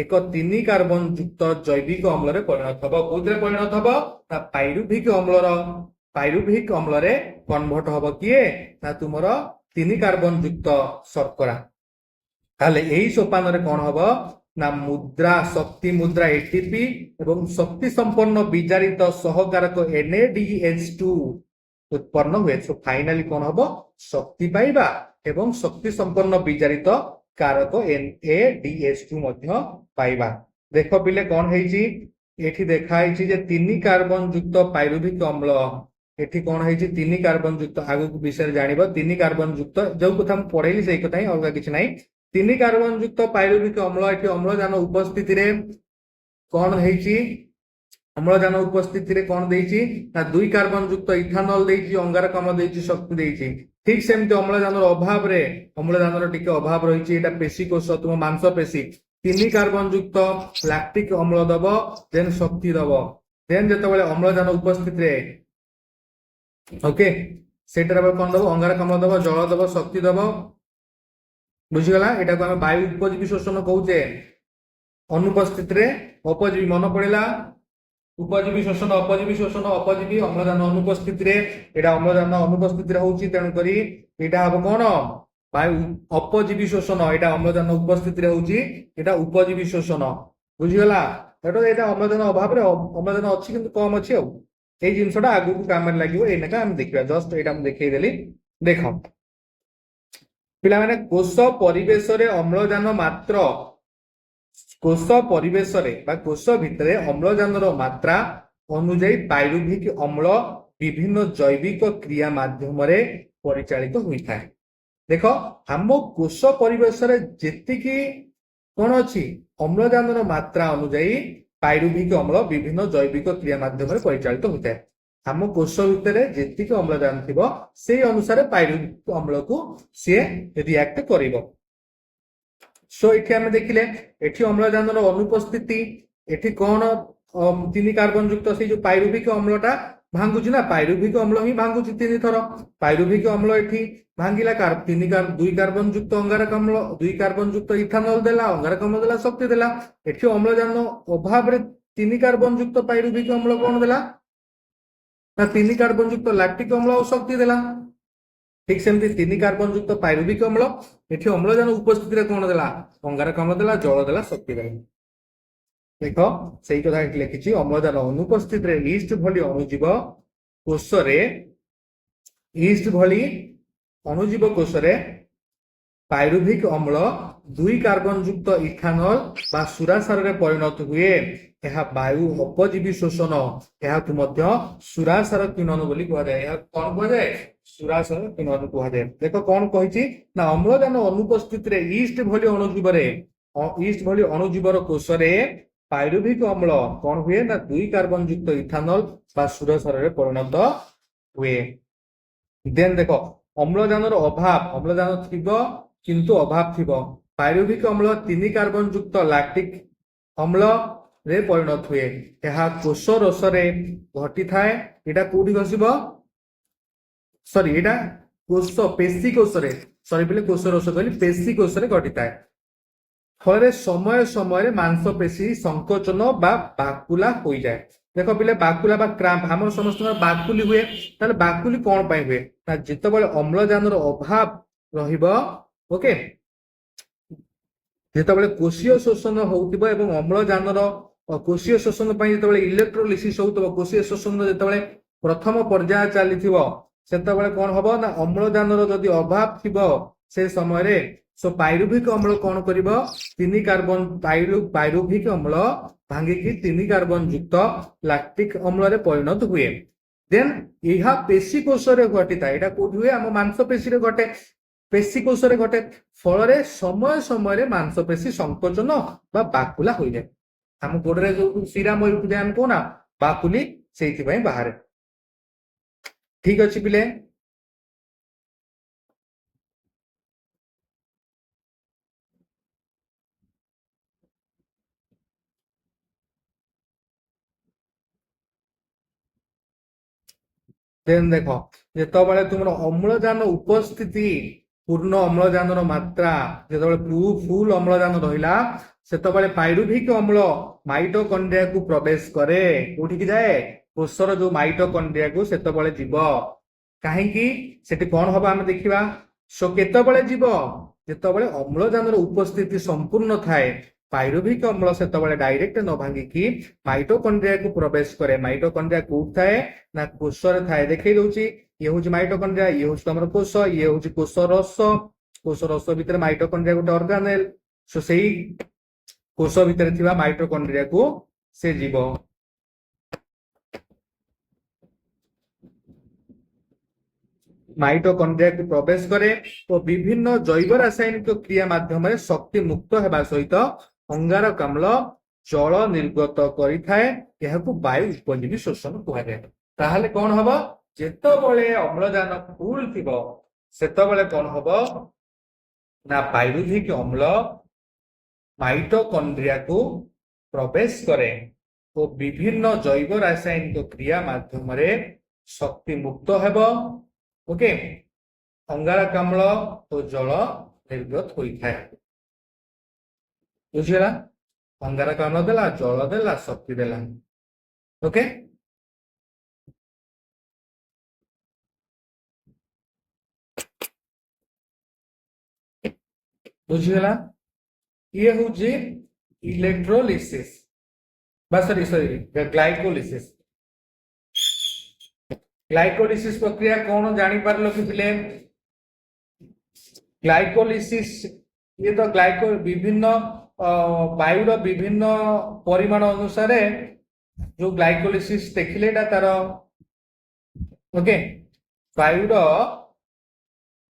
ଏକ 3 କାର୍ବନ ଯୁକ୍ତ ଜୈବିକ ଅମ୍ଳରେ ପରିଣତ ହେବ। କୋଉଥିରେ ପରିଣତ ହେବ ନା ପାଇରୁଭିକ ଅମ୍ଳରେ କନଭର୍ଟ ହେବ କିଏ ନା ତୁମର 3 କାର୍ବନ ଯୁକ୍ତ ଶର୍କରା। ତାହେଲେ ଏହି ସୋପାନରେ କଣ ହବ ନା ଶକ୍ତି ମୁଦ୍ରା ଏଟିପି ଏବଂ ଶକ୍ତି ସମ୍ପନ୍ନ ବିଜାରିତ ସହକାରକ NADH2 ଉତ୍ପନ୍ନ ହୁଏ। ସୋ ଫାଇନାଲି କଣ ହବ ଶକ୍ତି ପାଇବା ଏବଂ ଶକ୍ତି ସମ୍ପନ୍ନ ବିଜାରିତ କାରକ NADH2 ମଧ୍ୟ ପାଇବା। ଦେଖ ପିଲେ କଣ ହେଇଛି ଏଠି ଦେଖା ହେଇଛି ଯେ 3 କାର୍ବନ ଯୁକ୍ତ ପାଇରୁଭିକ ଅମ୍ଳ ଏଠି କଣ ହେଇଛି 3 କାର୍ବନ ଯୁକ୍ତ ଆଗକୁ ବିଷୟରେ ଜାଣିବ 3 କାର୍ବନ ଯୁକ୍ତ ଯୋଉ କଥା ମୁଁ ପଢେଇଲି ସେଇ କଥା ହିଁ ଅଲଗା କିଛି ନାହିଁ। 3 କାର୍ବନ ଯୁକ୍ତ ପାଇରୁଭିକ ଅମ୍ଳ ଏଠି ଅମ୍ଳଜାନ ଉପସ୍ଥିତିରେ କଣ ହେଇଛି ଅମ୍ଳଜାନ ଉପସ୍ଥିତିରେ କଣ ଦେଇଛି ନା 2 କାର୍ବନ ଯୁକ୍ତ ଇଥାନଲ ଦେଇଛି ଅଙ୍ଗାରକାମ୍ଳ ଦେଇଛି ଶକ୍ତି ଦେଇଛି। ଠିକ ସେମିତି ଅମ୍ଳଜାନର ଅଭାବରେ ଅମ୍ଳଜାନର ଟିକେ ଅଭାବ ରହିଛି ଏଇଟା ପେଶୀ କୋଷ ତୁମ ମାଂସ ପେଶୀ 3 କାର୍ବନ ଯୁକ୍ତ ଲାକ୍ଟିକ ଅମ୍ଳ ଦବ ଦେନ ଶକ୍ତି ଦବ ଦେନ ଯେତେବେଳେ ଅମ୍ଳଜାନ ଉପସ୍ଥିତିରେ ଓକେ ସେଇଟାରେ କଣ ଦବ ଅଙ୍ଗାରକାମ୍ଳ ଦବ ଜଳ ଦବ ଶକ୍ତି ଦବ ବୁଝିଗଲା। ଏଟାକୁ ଆମେ ବାୟୁ ଉପଜୀବୀ ଶୋଷଣ କହୁଛେ। ଅନୁପସ୍ଥିତିରେ ଅପଜୀବୀ ମନେ ପଡିଲା ଉପଜୀବୀ ଶୋଷଣ ଅପଜୀବୀ ଅମ୍ଳଜାନ ଅନୁପସ୍ଥିତିରେ ଏଟା ଅମ୍ଳଜାନ ଅନୁପସ୍ଥିତିରେ ହଉଛି ତେଣୁକରି ଏଇଟା ହବ କଣ ବାୟୁ ଅପଜୀବୀ ଶୋଷଣ ଏଟା ଅମ୍ଳଜାନ ଉପସ୍ଥିତିରେ ହଉଛି ଏଟା ଉପଜୀବୀ ଶୋଷଣ ବୁଝିଗଲା। ଏଟା ଅମ୍ଳଜାନ ଅଭାବରେ ଅମ୍ଳଜାନ ଅଛି କିନ୍ତୁ କମ ଅଛି ଆଉ ଏଇ ଜିନିଷଟା ଆଗକୁ କାମରେ ଲାଗିବ ଏଇନାକା ଆମେ ଦେଖିବା ଜଷ୍ଟ ଏଇଟା ମୁଁ ଦେଖେଇଦେଲି। ଦେଖ ପିଲାମାନେ କୋଷ ପରିବେଶରେ ଅମ୍ଳଜାନ ମାତ୍ର କୋଷ ପରିବେଶରେ ବା କୋଷ ଭିତରେ ଅମ୍ଳଜାନର ମାତ୍ରା ଅନୁଯାୟୀ ପାଇରୁଭିକ ଅମ୍ଳ ବିଭିନ୍ନ ଜୈବିକ କ୍ରିୟା ମାଧ୍ୟମରେ ପରିଚାଳିତ ହୋଇଥାଏ। ଦେଖ ଆମ କୋଷ ପରିବେଶରେ ଯେତିକି କଣ ଅଛି ଅମ୍ଳଜାନର ମାତ୍ରା ଅନୁଯାୟୀ ପାଇରୁଭିକ ଅମ୍ଳ ବିଭିନ୍ନ ଜୈବିକ କ୍ରିୟା ମାଧ୍ୟମରେ ପରିଚାଳିତ ହୋଇଥାଏ। ଆମ କୋଷ ଭିତରେ ଯେତିକି ଅମ୍ଳଜାନ ଥିବ ସେଇ ଅନୁସାରେ ପାଇରୁଭିକ ଅମ୍ଳକୁ ସିଏ ରିଆକ୍ଟ କରିବ। ସୋ ଏଠି ଆମେ ଦେଖିଲେ ଏଠି ଅମ୍ଳଜାନର ଅନୁପସ୍ଥିତି ଏଠି କଣ 3 କାର୍ବନ ଯୁକ୍ତ ସେଇ ଯୋଉ ପାଇରୁଭିକ ଅମ୍ଳଟା ଭାଙ୍ଗୁଛି ନା ପାଇରୁଭିକ ଅମ୍ଳ ହିଁ ଭାଙ୍ଗୁଛି 3 ଥର ପାଇରୁଭିକ ଅମ୍ଳ ଏଠି ଭାଙ୍ଗିଲା 2 କାର୍ବନ ଯୁକ୍ତ ଅଙ୍ଗାରକାମ୍ଳ 2 କାର୍ବନ ଯୁକ୍ତ ଇଥାନଲ ଦେଲା ଅଙ୍ଗାରକାମ୍ଳ ଦେଲା ଶକ୍ତି ଦେଲା। ଏଠି ଅମ୍ଳଜାନ ଅଭାବରେ 3 କାର୍ବନ ଯୁକ୍ତ ପାଇରୁଭିକ ଅମ୍ଳ କଣ ଦେଲା ନା 3 କାର୍ବନ ଯୁକ୍ତ ଲାକ୍ଟିକ ଅମ୍ଳ ଆଉ ଶକ୍ତି ଦେଲା। ঠিক ସେମିତି 3 କାର୍ବନ ଯୁକ୍ତ ପାଇରୁଭିକ ଅମ୍ଳ ଏଠି ଅମ୍ଳଜାନ ଉପସ୍ଥିତିରେ କଣ ଦେଲା ଅଙ୍ଗାରକାମ୍ଳ ଦେଲା ଜଳ ଦେଲା ଶକ୍ତି ଦେଲା। ଦେଖ ସେଇ କଥା ଏଠି ଲେଖିଛି ଅମ୍ଳଜାନ ଅନୁପସ୍ଥିତିରେ ଇଷ୍ଟ ଭଳି ଅଣୁଜୀବ କୋଷରେ ପାଇରୁଭିକ ଅମ୍ଳ 2 କାର୍ବନ ଯୁକ୍ତ ଇଥାନଲ ବା ସୁରାସାରରେ ପରିଣତ ହୁଏ। ଏହା ବାୟୁ ଅପଜୀବୀ ଶୋଷଣ ଏହାକୁ ମଧ୍ୟ ସୁରାସାର କିଣନ ବୋଲି କୁହାଯାଏ। ଏହା କଣ କୁହାଯାଏ ସୁରାସାର କିଣନ କୁହାଯାଏ। ଦେଖ କଣ କହିଛି ନା ଅମ୍ଳଜାନ ଅନୁପସ୍ଥିତିରେ ଇଷ୍ଟ ଭଳି ଅଣୁଜୀବର କୋଷରେ ପାଇରୁଭିକ ଅମ୍ଳ କଣ ହୁଏ ନା 2 କାର୍ବନ ଯୁକ୍ତ ଇଥାନଲ ବା ସୁରାସାରରେ ପରିଣତ ହୁଏ। ଦେନ ଦେଖ ଅମ୍ଳଜାନର ଅମ୍ଳଜାନ ଥିବ କିନ୍ତୁ ଅଭାବ ଥିବ ପାଇରୁଭିକ ଅମ୍ଳ 3 କାର୍ବନ ଯୁକ୍ତ ଲାକ୍ଟିକ ଅମ୍ଳରେ ପରିଣତ ହୁଏ। ଏହା କୋଷ ରସରେ ଘଟିଥାଏ। ଏଟା କୋଉଠି ଘସିବ ଏଟା ପେଶୀ କୋଷରେ ଘଟିଥାଏ। ଫଳରେ ସମୟ ସମୟରେ ମାଂସପେଶୀ ସଂକୋଚନ ବା ବାକୁଲା ହୋଇଯାଏ। ଦେଖ ପିଲେ ବାକୁଲା ବା କ୍ରାମ୍ପ ଆମର ସମସ୍ତଙ୍କର ବାକୁଲି ହୁଏ। ତାହେଲେ ବାକୁଲି କଣ ପାଇଁ ହୁଏ ନା ଯେତେବେଳେ ଅମ୍ଳଜାନର ଅଭାବ ରହିବ ଓକେ ଯେତେବେଳେ କୋଷୀୟ ଶୋଷଣ ହଉଥିବ ଏବଂ ଅମ୍ଳଜାନର କୋଷୀୟ ଶୋଷଣ ପାଇଁ ଯେତେବେଳେ ଇଲେକ୍ଟ୍ରୋଲିସିସ୍ ହଉଥିବ କୋଷୀୟ ଶୋଷଣ ଯେତେବେଳେ ପ୍ରଥମ ପର୍ଯ୍ୟାୟ ଚାଲିଥିବ ସେତେବେଳେ କଣ ହବ ନା ଅମ୍ଳଜାନର ଯଦି ଅଭାବ ଥିବ ସେ ସମୟରେ ପାଇରୁଭିକ ଅମ୍ଳ କଣ କରିବ 3 କାର୍ବନ ପାଇରୁଭିକ ଅମ୍ଳ ଭାଙ୍ଗିକି 3 କାର୍ବନ ଯୁକ୍ତ ଲାକ୍ଟିକ ଅମ୍ଳରେ ପରିଣତ ହୁଏ। ଦେନ ଏହା ପେଶୀ କୋଷରେ ଘଟିଥାଏ। ଏଟା କୋଉଠି ହୁଏ ଆମ ମାଂସପେଶୀରେ ଘଟେ ପେଶୀ କୋଷରେ ଘଟେ। ଫଳରେ ସମୟ ସମୟରେ ମାଂସପେଶୀ ସଂକୋଚନ ବା ବାକୁଲା ହୋଇଯାଏ। ଆମ ଗୋଡରେ ଯୋଉ ଶିରା ମୟୂରକୁ ଯାଏ ଆମେ କହୁନା ବାକୁଲି ସେଇଥିପାଇଁ ବାହାରେ। ଠିକ ଅଛି ପିଲେ ଦେନ ଦେଖ ଯେତେବେଳେ ତୁମର ଅମ୍ଳଜାନ ଉପସ୍ଥିତି ପୂର୍ଣ୍ଣ ଅମ୍ଳଜାନର ମାତ୍ରା ଯେତେବେଳେ ଫୁଲ ଅମ୍ଳଜାନ ରହିଲା ସେତେବେଳେ ପାଇରୁଭିକ ଅମ୍ଳ ମାଇଟୋକଣ୍ଡ୍ରିଆକୁ ପ୍ରବେଶ କରେ। କୋଉଠିକି ଯାଏ? କୋଷର ଯୋଉ ମାଇଟୋକଣ୍ଡ୍ରିଆକୁ ସେତେବେଳେ ଯିବ। କାହିଁକି? ସେଠି କଣ ହବ ଆମେ ଦେଖିବା। ସୋ କେତେବେଳେ ଯିବ? ଯେତେବେଳେ ଅମ୍ଳଜାନର ଉପସ୍ଥିତି ସମ୍ପୂର୍ଣ୍ଣ ଥାଏ। ପାଇରୁଭିକ ଅମ୍ଳ ସେତେବେଳେ ଡାଇରେକ୍ଟ ନ ଭାଙ୍ଗିକି ମାଇଟୋକଣ୍ଡ୍ରିଆକୁ ପ୍ରବେଶ କରେ। ମାଇଟୋକଣ୍ଡ୍ରିଆ କୋଉଠି ଥାଏ? ନା କୋଷରେ ଥାଏ। ଦେଖେଇ ଦଉଛି, ଇଏ ହଉଛି ମାଇଟୋକଣ୍ଡ୍ରିଆ, ଇଏ ହଉଛି ତମର କୋଷ, ଇଏ ହଉଛି କୋଷ ରସ। କୋଷ ରସ ଭିତରେ ମାଇଟୋକଣ୍ଡ୍ରିଆ ଗୋଟେ ଅର୍ଗାନେଲ। ସୋ ସେଇ କୋଷ ଭିତରେ ଥିବା ମାଇଟୋକଣ୍ଡ୍ରିଆକୁ ସେ ଯିବ। ମାଇଟୋକଣ୍ଡ୍ରିଆକୁ ପ୍ରବେଶ କରେ ଓ ବିଭିନ୍ନ ଜୈବ ରାସାୟନିକ କ୍ରିୟା ମାଧ୍ୟମରେ ଶକ୍ତି ମୁକ୍ତ ହେବା ସହିତ ଅଙ୍ଗାରକାମ୍ଳ ଜଳ ନିର୍ଗତ କରିଥାଏ। ଏହାକୁ ବାୟୁ ଉପଯୋଗୀ ଶୋଷଣ କୁହାଯାଏ। ତାହେଲେ କଣ ହବ? ଯେତେବେଳେ ଅମ୍ଳଜାନ ଫୁଲ ଥିବ ସେତେବେଳେ କଣ ହବ ନା ପାଇରୁଭିକ ଅମ୍ଳ ମାଇଟୋକଣ୍ଡ୍ରିଆକୁ ପ୍ରବେଶ କରେ ଓ ବିଭିନ୍ନ ଜୈବ ରାସାୟନିକ କ୍ରିୟା ମାଧ୍ୟମରେ ଶକ୍ତି ମୁକ୍ତ ହେବ। ଓକେ, ଅଙ୍ଗାରକାମ୍ଳ ଓ ଜଳ ନିର୍ଗତ ହୋଇଥାଏ। ବୁଝିଗଲା? ଅଙ୍ଗାରକାମ୍ଳ ଦେଲା, ଜଳ ଦେଲା, ଶକ୍ତି ଦେଲା। ଓକେ, ବୁଝିଗଲା? ଇଏ ହଉଛି ଇଲେକ୍ଟ୍ରୋଲିସିସ୍ ବା ସରି ଗ୍ଲାଇକୋଲିସିସ୍। ଗ୍ଲାଇକୋଲିସିସ୍ ପ୍ରକ୍ରିୟା କଣ ଜାଣିପାରିଲ କି ପିଲେ? ଗ୍ଲାଇକୋଲିସିସ୍ ଇଏ ତ ବିଭିନ୍ନ ବାୟୁର ବିଭିନ୍ନ ପରିମାଣ ଅନୁସାରେ ଯୋଉ ଗ୍ଲାଇକୋଲିସିସ୍ ଦେଖିଲେ ଏଟା ତାର ଓକେ ବାୟୁର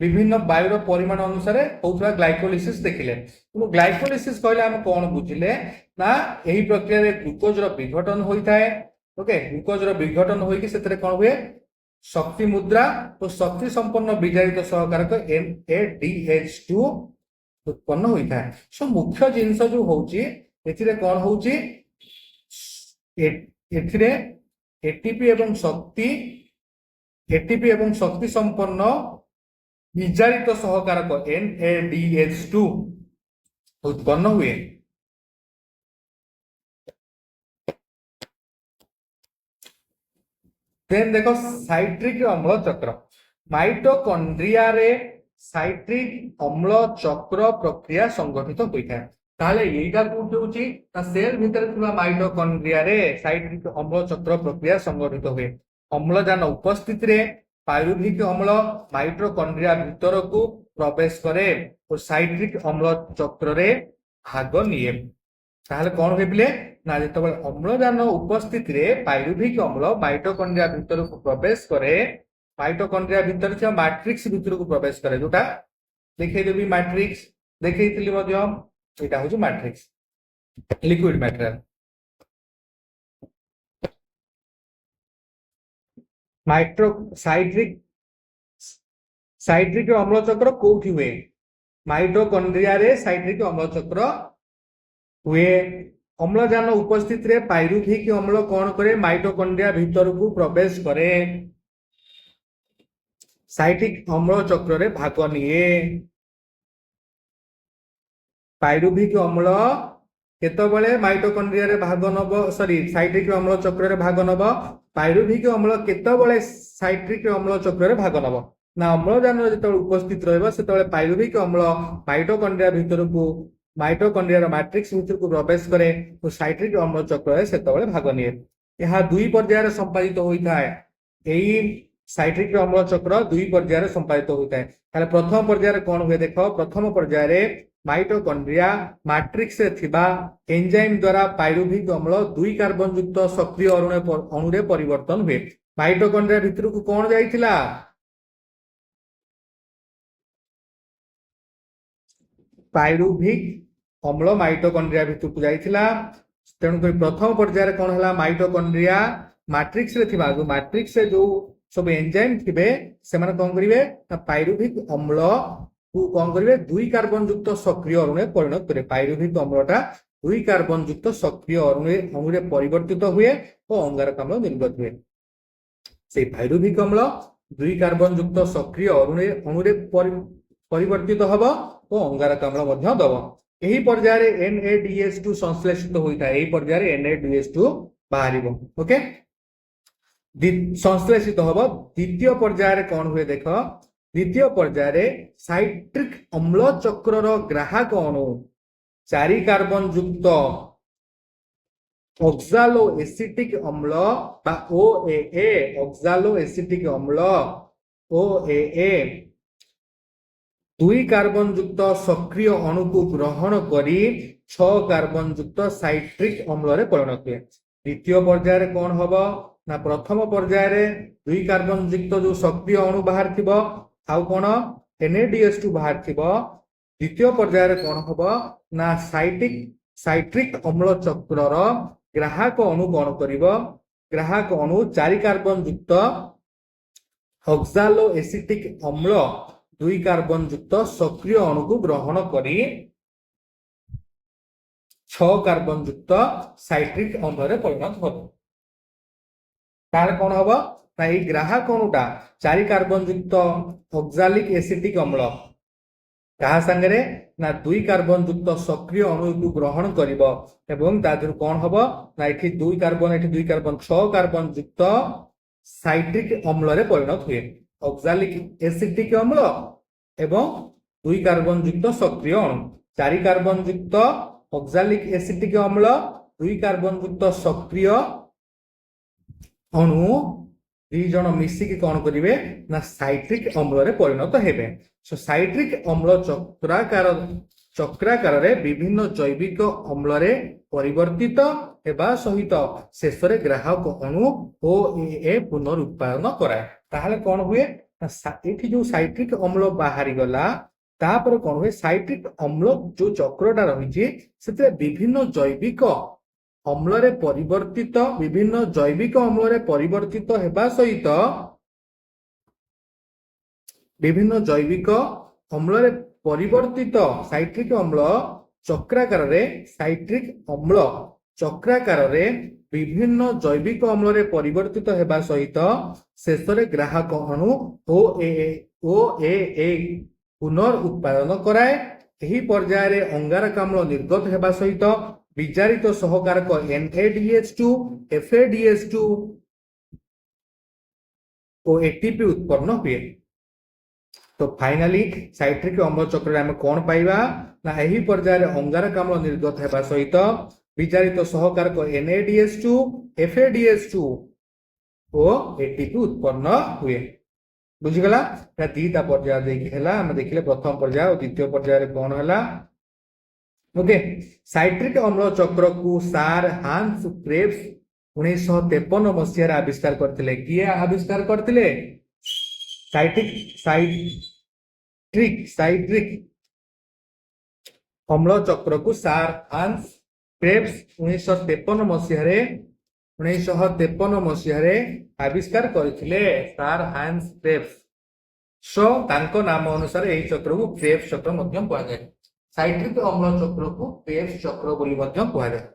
ବିଭିନ୍ନ ବାୟୁର ପରିମାଣ ଅନୁସାରେ ହଉଥିବା ଗ୍ଲାଇକୋଲିସିସ୍ ଦେଖିଲେ। କିନ୍ତୁ ଗ୍ଲାଇକୋଲିସିସ୍ କହିଲେ ଆମେ କଣ ବୁଝିଲେ? ନା ଏହି ପ୍ରକ୍ରିୟାରେ ଗ୍ଲୁକୋଜର ବିଘଟନ ହୋଇଥାଏ। ଓକେ, ଗ୍ଲୁକୋଜର ବିଘଟନ ହୋଇକି ସେଥିରେ କଣ ହୁଏ? ଶକ୍ତି ମୁଦ୍ରା ଓ ଶକ୍ତି ସମ୍ପନ୍ନ ବିଜାରିତ ସହକାରକ NADH2 ଉତ୍ପନ୍ନ ହୋଇଥାଏ। ସୋ ମୁଖ୍ୟ ଜିନିଷ ଯୋଉ ହଉଛି ଏଥିରେ କଣ ହଉଛି? ଏଥିରେ ଏଟିପି ଏବଂ ଶକ୍ତି ସମ୍ପନ୍ନ ବିଜାରିତ ସହକାରକ NADH2 ଉତ୍ପନ୍ନ ହୁଏ। देन देखो साइट्रिक अम्ल चक्र। माइटोकॉन्ड्रिया साइट्रिक अम्ल चक्र प्रक्रिया संगठित होता है। ताहले एटा कोठी होची ता सेल भीतर थिबा माइटोकॉन्ड्रिया रे साइट्रिक अम्ल चक्र प्रक्रिया संगठित हुए। अम्लजान उपस्थिति रे पाइरुभिक अम्ल माइटोकॉन्ड्रिया भीतर को प्रवेश करे और साइट्रिक अम्ल चक्र रे भाग निये। ताहले कोन होइबले ना जेतबेले अम्लजान उपस्थिति रे पाइरुभिक अम्ल माइटोकॉन्ड्रिया भीतर को प्रवेश करे। माइटोकॉन्ड्रिया भीतर थिबा मैट्रिक्स भीतर को प्रवेश करे। जोटा देखै देबी मैट्रिक्स देखैथिली मध्य एटा होची मैट्रिक्स लिक्विड मटेरियल। माइट्रो साइट्रिक अम्ल चक्र कोठी हुए? माइटोकॉन्ड्रिया रे साइट्रिक अम्ल चक्र हुए। अम्लजान उपस्थिति रे पाइरुभिक अम्ल कौन करे? माइटोकॉन्ड्रिया भीतर को प्रवेश करे। साइट्रिक अम्ल चक्र रे भाग निये। पाइरुभिक अम्ल केतबेले माइटोकॉन्ड्रिया रे भाग नब सॉरी साइट्रिक अम्ल चक्र रे भाग नब। पाइरुभिक अम्ल केतबेले साइट्रिक अम्ल चक्र रे भाग नब ना अम्लजान जेतबेले उपस्थित रहबो सेतबेले पाइरुभिक अम्ल माइटोकॉन्ड्रिया भीतर को माइटोकॉन्ड्रिया मैट्रिक्स भीतर को प्रवेश करे और साइट्रिक अम्ल चक्र रे सेतबेले भाग निये। यह दुई पर्याय संपादित होता है। यही साइट्रिक अम्ल चक्र दुई पर्याय संपादित होता है। ताले प्रथम पर्याय कौन हुए देखो? प्रथम पर्याय माइटोकॉन्ड्रिया मैट्रिक्स रे थिबा एंजाइम द्वारा पाइरुभिक अम्ल 2 कार्बन युक्त सक्रिय अणुरे परिवर्तन हुए। माइटोकॉन्ड्रिया भीतर को कौन जाइथिला? पाइरुभिक अम्ल माइटोकॉन्ड्रिया भीतर को जाइथिला। तेणुक प्रथम पर्याय कौन है? माइटोकॉन्ड्रिया मैट्रिक्स रे थिबा जो मैट्रिक्स से जो सब एंजाइम थिबे से माने कौन करिवे? पाइरुभिक अम्ल को कौन करिवे? 2 कार्बन युक्त सक्रिय अणुरे परिणत करे। पाइरुभिक अम्लटा 2 कार्बन युक्त सक्रिय अणुरे परिवर्तित हुए और अंगारकाम्ल निर्गत हुए। से पाइरुभिक अम्ल 2 कार्बन युक्त सक्रिय अणुरे ପରିବର୍ତ୍ତିତ ହବ ଓ ଅଙ୍ଗାରକାମ୍ଳ ମଧ୍ୟ ଦବ। ଏହି ପର୍ଯ୍ୟାୟରେ NaDH2 ସଂଶ୍ଳେଷିତ ହୋଇଥାଏ। ଏହି ପର୍ଯ୍ୟାୟରେ NaDH2 ବାହାରିବ। ଓକେ, ସଂଶ୍ଳେଷିତ ହବ। ଦ୍ୱିତୀୟ ପର୍ଯ୍ୟାୟରେ କଣ ହୁଏ ଦେଖ, ଦ୍ୱିତୀୟ ପର୍ଯ୍ୟାୟରେ ସାଇଟ୍ରିକ ଅମ୍ଳ ଚକ୍ରର ଗ୍ରାହକ ଅଣୁ 4 କାର୍ବନ ଯୁକ୍ତ ଅକ୍ସାଲୋ ଏସିଟିକ ଅମ୍ଳ ବା OAA, ଅକ୍ସାଲୋ ଏସିଟିକ ଅମ୍ଳ OAA 2 କାର୍ବନ ଯୁକ୍ତ ସକ୍ରିୟ ଅଣୁକୁ ଗ୍ରହଣ କରି 6 କାର୍ବନ ଯୁକ୍ତ ସାଇଟ୍ରିକ ଅମ୍ଳରେ ପରିଣତ ହୁଏ। ଦ୍ୱିତୀୟ ପର୍ଯ୍ୟାୟରେ କଣ ହବ ନା, ପ୍ରଥମ ପର୍ଯ୍ୟାୟରେ 2 କାର୍ବନ ଯୁକ୍ତ ଯୋଉ ସକ୍ରିୟ ଅଣୁ ବାହାରିଥିବ ଆଉ କଣ NaDH2 ବାହାରିଥିବ। ଦ୍ୱିତୀୟ ପର୍ଯ୍ୟାୟରେ କଣ ହବ ନା, ସାଇଟ୍ରିକ ଅମ୍ଳ ଚକ୍ରର ଗ୍ରାହକ ଅଣୁ କଣ କରିବ, ଗ୍ରାହକ ଅଣୁ 4 କାର୍ବନ ଯୁକ୍ତ ଅକ୍ସାଲୋ ଏସିଟିକ ଅମ୍ଳ 2 କାର୍ବନ ଯୁକ୍ତ ସକ୍ରିୟ ଅଣୁକୁ ଗ୍ରହଣ କରି 6 କାର୍ବନ ଯୁକ୍ତ ସାଇଟ୍ରିକ ଅମ୍ଳରେ ପରିଣତ ହବ। ତାହେଲେ କଣ ହବ ନା, ଏଇ ଗ୍ରାହକ ଅଣୁଟା 4 କାର୍ବନ ଯୁକ୍ତ ଅକ୍ସାଲିକ ଏସିଟିକ ଅମ୍ଳ କାହା ସାଙ୍ଗରେ ନା 2 କାର୍ବନ ଯୁକ୍ତ ସକ୍ରିୟ ଅଣୁକୁ ଗ୍ରହଣ କରିବ ଏବଂ ତା ଦେହରୁ କଣ ହବ ନା, ଏଠି 2 କାର୍ବନ ଏଠି 2 କାର୍ବନ 6 କାର୍ବନ ଯୁକ୍ତ ସାଇଟ୍ରିକ ଅମ୍ଳରେ ପରିଣତ ହୁଏ। ଅକ୍ସାଲିକ ଏସିଟିକ ଅମ୍ଳ ଏବଂ 2 କାର୍ବନ ଯୁକ୍ତ ସକ୍ରିୟ ଅଣୁ, 4 କାର୍ବନ ଯୁକ୍ତ ଅକ୍ସାଲିକ ଏସିଟିକ ଅମ୍ଳ 2 କାର୍ବନ ଯୁକ୍ତ ସକ୍ରିୟ ଅଣୁ 2 ଜଣ ମିଶିକି କଣ କରିବେ ନା, ସାଇଟ୍ରିକ ଅମ୍ଳରେ ପରିଣତ ହେବେ। ସାଇଟ୍ରିକ ଅମ୍ଳ ଚକ୍ରାକାରରେ ବିଭିନ୍ନ ଜୈବିକ ଅମ୍ଳରେ ପରିବର୍ତ୍ତିତ ହେବା ସହିତ ଶେଷରେ ଗ୍ରାହକ ଅଣୁ OAA ପୁନରୁତ୍ପାଦନ କରାଏ। ତାହେଲେ କଣ ହୁଏ ନା, ଏଠି ଯୋଉ ସାଇଟ୍ରିକ ଅମ୍ଳ ବାହାରି ଗଲା ତାପରେ କଣ ହୁଏ, ସାଇଟ୍ରିକ ଅମ୍ଳ ଯୋଉ ଚକ୍ରଟା ରହିଛି ସେଥିରେ ବିଭିନ୍ନ ଜୈବିକ ଅମ୍ଳରେ ପରିବର୍ତ୍ତିତ, ବିଭିନ୍ନ ଜୈବିକ ଅମ୍ଳରେ ପରିବର୍ତ୍ତିତ ହେବା ସହିତ ବିଭିନ୍ନ ଜୈବିକ ଅମ୍ଳରେ ପରିବର୍ତ୍ତିତ ସାଇଟ୍ରିକ ଅମ୍ଳ ଚକ୍ରାକାରରେ ବିଭିନ୍ନ ଜୈବିକ ଅମ୍ଳରେ ପରିବର୍ତ୍ତିତ ହେବା ସହିତ ଶେଷରେ ଗ୍ରାହକ ଅଣୁ OAA ପୁନଃ ଉତ୍ପାଦନ କରାଏ। ଏହି ପର୍ଯ୍ୟାୟରେ ଅଙ୍ଗାରକାମ୍ଳ ନିର୍ଗତ ହେବା ସହିତ ବିଜାରିତ ସହକାରକ NaDH2, FADH2 ଓ ATP ଉତ୍ପନ୍ନ ହୁଏ। तो फाइनाली साइट्रिक अम्ल चक्र आम कौन पाइबा ना, एही पर्यायर अंगारकाम्ल निर्गत हेबा सहित विचारित सहकारक NaDH2, FADH2 ओ ATP उत्पन्न हुए। बुझीगला दीटा पर्याय देखिले प्रथम पर्याय और द्वितीय पर्याय कौन है। ओके, साइट्रिक अम्ल चक्र को सार हांस क्रेब्स 1953 मसीह आविष्कार करथिले। किए आविष्कार करथिले? साइट्रिक अम्ल चक्र को सार हांस क्रेब्स 1953 मसीह आविष्कार करथिले। सार हांस क्रेब्स सो तांको नाम अनुसार एही चक्र को क्रेब्स चक्र मध्यम कहा जाय। साइट्रिक अम्ल चक्र को क्रेब्स चक्र बोली मध्यम कहा जाय।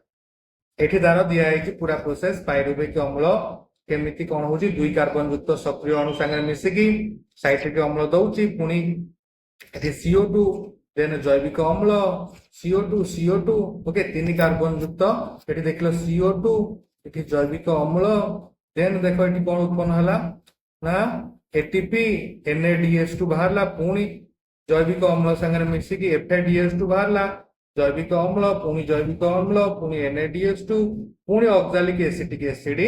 एठी दार दिया है कि पूरा प्रोसेस पाइरुवेट अम्ल केमिति कोन होची 2 कार्बन युक्त सक्रिय अणु संगे मिसिकी साइट्रिक अम्ल दउची, पुनी एठी CO2 देन जैविक अम्ल CO2 ओके 3 कार्बन युक्त एठी देखलो CO2 एठी जैविक अम्ल देन देखो एठी कोन उत्पन्न हला ना ATP NaDH2 बाहरला, पुनी जैविक अम्ल संगे मिसिकी FADH2 बाहरला, जैविक अम्ल पुनी जैविक अम्ल पुनी NaDH2 पुनी ऑक्सालिक एसिटिक एसिड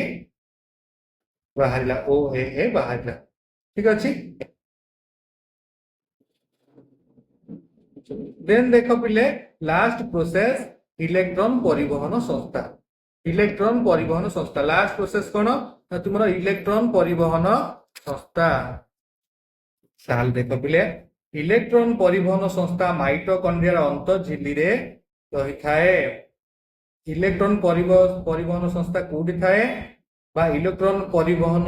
बाहरला OAA बाहरला। ठीक अछि। देन देखो पिले लास्ट प्रोसेस इलेक्ट्रॉन परिवहन संस्था। इलेक्ट्रॉन परिवहन संस्था लास्ट प्रोसेस कोन ना तुमरा इलेक्ट्रॉन परिवहन संस्था। साल देखो पिले इलेक्ट्रॉन परिवहन संस्था माइटोकॉन्ड्रिया अंतःझिल्ली रे रही थाए। इलेक्ट्रॉन परिवहन संस्था कोठी थाए बा इलेक्ट्रॉन परिवहन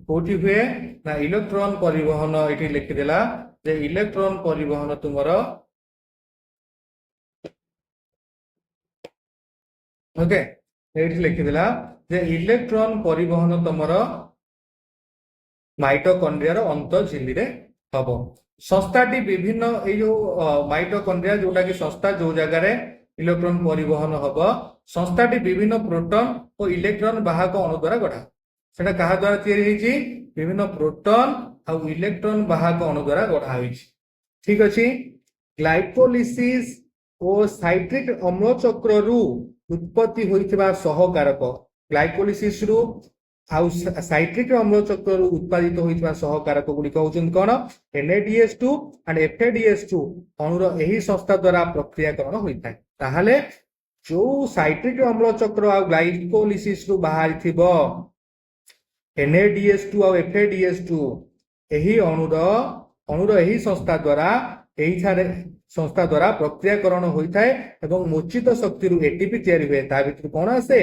कोठी हुए ना, इलेक्ट्रॉन परिवहन एठी लिखि देला जे इलेक्ट्रॉन परिवहन तुमरा ओके एठी लिखि देला जे इलेक्ट्रॉन परिवहन तुमरा माइटोकॉन्ड्रिया अंतःझिल्ली रे हबो। ସଂସ୍ଥାଟି ବିଭିନ୍ନ ଏଇ ଯୋଉ ମାଇଟୋକଣ୍ଡ୍ରିଆ ଯୋଉଟା କି ସଂସ୍ଥା ଯୋଉ ଜାଗାରେ ଇଲେକ୍ଟ୍ରନ ପରିବହନ ହବ, ସଂସ୍ଥାଟି ବିଭିନ୍ନ ପ୍ରୋଟନ ଓ ଇଲେକ୍ଟ୍ରନ ବାହକ ଅଣୁ ଦ୍ୱାରା ଗଢା। ସେଟା କାହା ଦ୍ୱାରା ତିଆରି ହେଇଛି? ବିଭିନ୍ନ ପ୍ରୋଟନ ଆଉ ଇଲେକ୍ଟ୍ରନ ବାହକ ଅଣୁ ଦ୍ୱାରା ଗଢା ହୋଇଛି। ଠିକ ଅଛି। ଗ୍ଲାଇକୋଲିସିସ୍ ଓ ସାଇଟ୍ରିକ ଅମ୍ଳ ଚକ୍ରରୁ ଉତ୍ପତ୍ତି ହୋଇଥିବା ସହକାରକ, ଗ୍ଲାଇକୋଲିସିସ୍ ରୁ ଆଉ ସାଇଟ୍ରିକ ଅମ୍ଳ ଚକ୍ରରୁ ଉତ୍ପାଦିତ ହୋଇଥିବା ସହକାରକ ଗୁଡିକ ହଉଛନ୍ତି କଣ? NADH2 and FADH2 ଅଣୁର ଏହି ସଂସ୍ଥା ଦ୍ୱାରା ପ୍ରକ୍ରିୟାକରଣ ହୋଇଥାଏ। ତାହେଲେ ଯୋଉ ସାଇଟ୍ରିକ ଅମ୍ଳ ଚକ୍ର ଆଉ ଗ୍ଲାଇକୋଲିସିସ୍ ରୁ ବାହାରିଥିବ NADH2 ଆଉ FADH2 ଏହି ଅଣୁର ଏହି ସଂସ୍ଥା ଦ୍ୱାରା ପ୍ରକ୍ରିୟାକରଣ ହୋଇଥାଏ ଏବଂ ମୋଚିତ ଶକ୍ତିରୁ ATP ତିଆରି ହୁଏ। ତା ଭିତରୁ କଣ ଆସେ?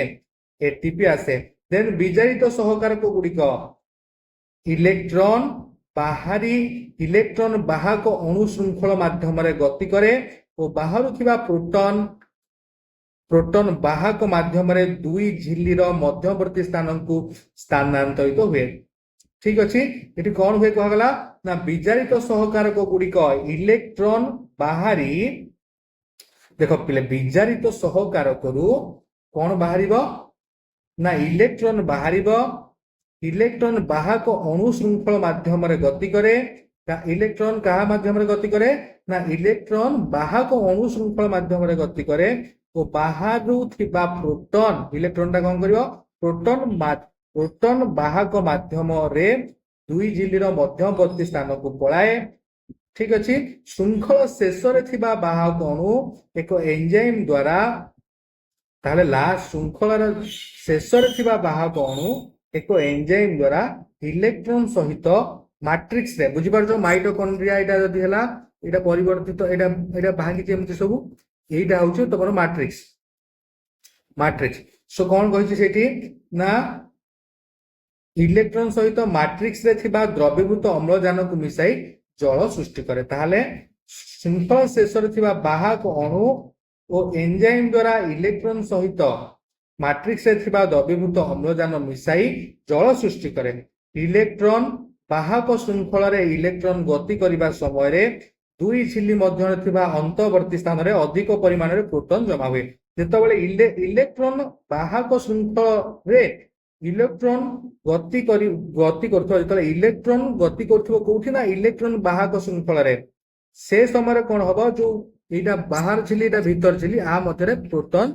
ATP ଆସେ। ଦେନ୍ ବିଜାରିତ ସହକାରକ ଗୁଡିକ ଇଲେକ୍ଟ୍ରନ ବାହକ ଅଣୁ ଶୃଙ୍ଖଳ ମାଧ୍ୟମରେ ଗତି କରେ ଓ ବାହାରୁଥିବା ପ୍ରୋଟନ ବାହକ ମାଧ୍ୟମରେ ଦୁଇ ଝିଲ୍ଲିର ମଧ୍ୟବର୍ତ୍ତୀ ସ୍ଥାନକୁ ସ୍ଥାନାନ୍ତରିତ ହୁଏ। ଠିକ ଅଛି। ଏଠି କଣ ହୁଏ କୁହାଗଲା ନା ବିଜାରିତ ସହକାରକ ଗୁଡିକ ଇଲେକ୍ଟ୍ରନ ବାହାରି, ଦେଖ ପିଲେ, ବିଜାରିତ ସହକାରକରୁ କଣ ବାହାରିବ ନା ଇଲେକ୍ଟ୍ରନ ବାହାରିବ। ଇଲେକ୍ଟ୍ରନ ବାହକ ଅଣୁ ଶୃଙ୍ଖଳ ମାଧ୍ୟମରେ ଗତି କରେ। ଇଲେକ୍ଟ୍ରନ କାହା ମାଧ୍ୟମରେ ଗତି କରେ? ନା ଇଲେକ୍ଟ୍ରନ ବାହକ ଅଣୁ ଶୃଙ୍ଖଳ ମାଧ୍ୟମରେ ଗତି କରେ ଓ ବାହାରୁ ଥିବା ପ୍ରୋଟନ, ଇଲେକ୍ଟ୍ରନଟା କଣ କରିବ? ପ୍ରୋଟନ ବାହକ ମାଧ୍ୟମରେ ଦୁଇ ଝିଲ୍ଲିର ମଧ୍ୟବର୍ତ୍ତୀ ସ୍ଥାନକୁ ପଳାଏ। ଠିକ ଅଛି। ଶୃଙ୍ଖଳ ଶେଷରେ ଥିବା ବାହକ ଅଣୁ ଏକ ଏନଜାଇମ ଦ୍ୱାରା, ତାହେଲେ ଲାଷ୍ଟ ଶୃଙ୍ଖଳର ଶେଷରେ ଥିବା ବାହକ ଅଣୁ ଏକ ଏନଜାଇମ ଦ୍ୱାରା ଇଲେକ୍ଟ୍ରନ ସହିତ ମାଟ୍ରିକ୍ସ ରେ, ବୁଝିପାରୁଛ, ମାଇଟୋକଣ୍ଡ୍ରିଆ ଏଇଟା ଯଦି ହେଲା, ଏଇଟା ପରିବର୍ତ୍ତିତ, ଏଇଟା ଭାଙ୍ଗିଛି ଏମିତି ସବୁ, এইটা হচ্ছে তোমার ମାଟ୍ରିକ୍ସ। ସୋ କଣ କହିଛି ସେଠି ନା ଇଲେକ୍ଟ୍ରନ ସହିତ ମାଟ୍ରିକ୍ସ ରେ ଥିବା ଦ୍ରବୀଭୂତ ଅମ୍ଳଜାନକୁ ମିଶାଇ ଜଳ ସୃଷ୍ଟି କରେ। ତାହେଲେ ଶୃଙ୍ଖଳ ଶେଷରେ ଥିବା ବାହକ ଅଣୁ ଓ ଏନଜାଇମ ଦ୍ୱାରା ଇଲେକ୍ଟ୍ରନ ସହିତ ମାଟ୍ରିକ୍ସ ରେ ଥିବା ଦ୍ରବୀଭୂତ ଅମ୍ଳଜାନ ମିଶାଇ ଜଳ ସୃଷ୍ଟି କରେ। ଇଲେକ୍ଟ୍ରନ ବାହକ ଶୃଙ୍ଖଳରେ ଇଲେକ୍ଟ୍ରନ ଗତି କରିବା ସମୟରେ ଦୁଇ ଝିଲ୍ଲି ମଧ୍ୟରେ ଥିବା ଅନ୍ତର୍ବର୍ତ୍ତୀ ସ୍ଥାନରେ ଅଧିକ ପରିମାଣରେ ପ୍ରୋଟନ ଜମା ହୁଏ। ଯେତେବେଳେ ଇଲେକ୍ଟ୍ରନ ବାହକ ଶୃଙ୍ଖଳରେ ଇଲେକ୍ଟ୍ରନ ଗତି କରୁଥିବ, ଯେତେବେଳେ ଇଲେକ୍ଟ୍ରନ ଗତି କରୁଥିବ କୋଉଠି ନା ଇଲେକ୍ଟ୍ରନ ବାହକ ଶୃଙ୍ଖଳରେ, ସେ ସମୟରେ କଣ ହବ? ଯୋଉ ଏଇଟା ବାହାର ଝିଲ୍ଲି, ଏଇଟା ଭିତର ଝିଲ୍ଲି, ଆ ମଧ୍ୟରେ ପ୍ରୋଟନ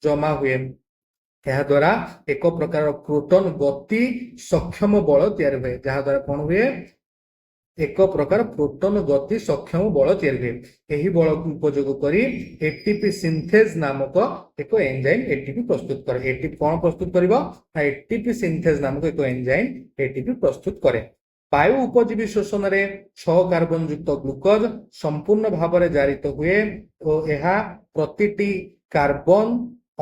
ଜମା ହୁଏ। ଏହା ଦ୍ୱାରା ଏକ ପ୍ରକାର ପ୍ରୋଟନ ଗତି ସକ୍ଷମ ବଳ ତିଆରି ହୁଏ। ଯାହା ଦ୍ୱାରା କଣ ହୁଏ? ଏକ ପ୍ରକାର ପ୍ରୋଟନ ଗତି ସକ୍ଷମ ବଳ ତିଆରି ହୁଏ। ଏହି ବଳକୁ ଉପଯୋଗ କରି ଏଟିପି ସିନ୍ଥେଜ ନାମକ ଏକ ଏନଜାଇମ ଏଟିପି ପ୍ରସ୍ତୁତ କରେ। ଏଟିପି କଣ ପ୍ରସ୍ତୁତ କରିବ? ନା ଏଟିପି ସିନ୍ଥେଜ ନାମକ ଏକ ଏନଜାଇମ ଏଟିପି ପ୍ରସ୍ତୁତ କରେ। ବାୟୁ ଉପଜୀବୀ ଶୋଷଣରେ 6 କାର୍ବନ ଯୁକ୍ତ ଗ୍ଲୁକୋଜ ସମ୍ପୂର୍ଣ୍ଣ ଭାବରେ ଜାରିତ ହୁଏ ଓ ଏହା ପ୍ରତିଟି କାର୍ବନ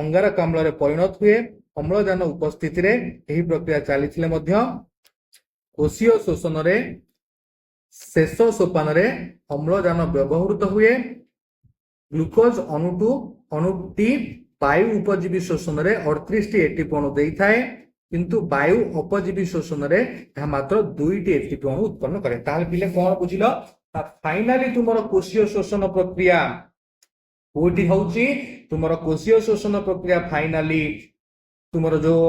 ଅଙ୍ଗାରକାମ୍ଳରେ ପରିଣତ ହୁଏ। ଅମ୍ଳଜାନ ଉପସ୍ଥିତିରେ ଏହି ପ୍ରକ୍ରିୟା ଚାଲିଥିଲେ ମଧ୍ୟ କୋଷୀୟ ଶୋଷଣରେ ଶେଷ ସୋପାନରେ ଅମ୍ଳଜାନ ବ୍ୟବହୃତ ହୁଏ। ଗ୍ଲୁକୋଜ ଅଣୁଟି ବାୟୁ ଉପଜୀବୀ ଶୋଷଣରେ 38ଟି ଏଟିପି ଅଣୁ ଦେଇଥାଏ, କିନ୍ତୁ ବାୟୁ ଅପଜୀବୀ ଶୋଷଣରେ ଏହା ମାତ୍ର 2ଟି ଏଟିପି ଅଣୁ ଉତ୍ପନ୍ନ କରେ। ତାହେଲେ ପିଲେ କଣ ବୁଝିଲ? ଫାଇନାଲି ତୁମର କୋଷୀୟ ଶୋଷଣ ପ୍ରକ୍ରିୟା କୋଉଠି ହଉଛି? ତୁମର କୋଷୀୟ ଶୋଷଣ ପ୍ରକ୍ରିୟା ଫାଇନାଲି ତୁମର ଯୋଉ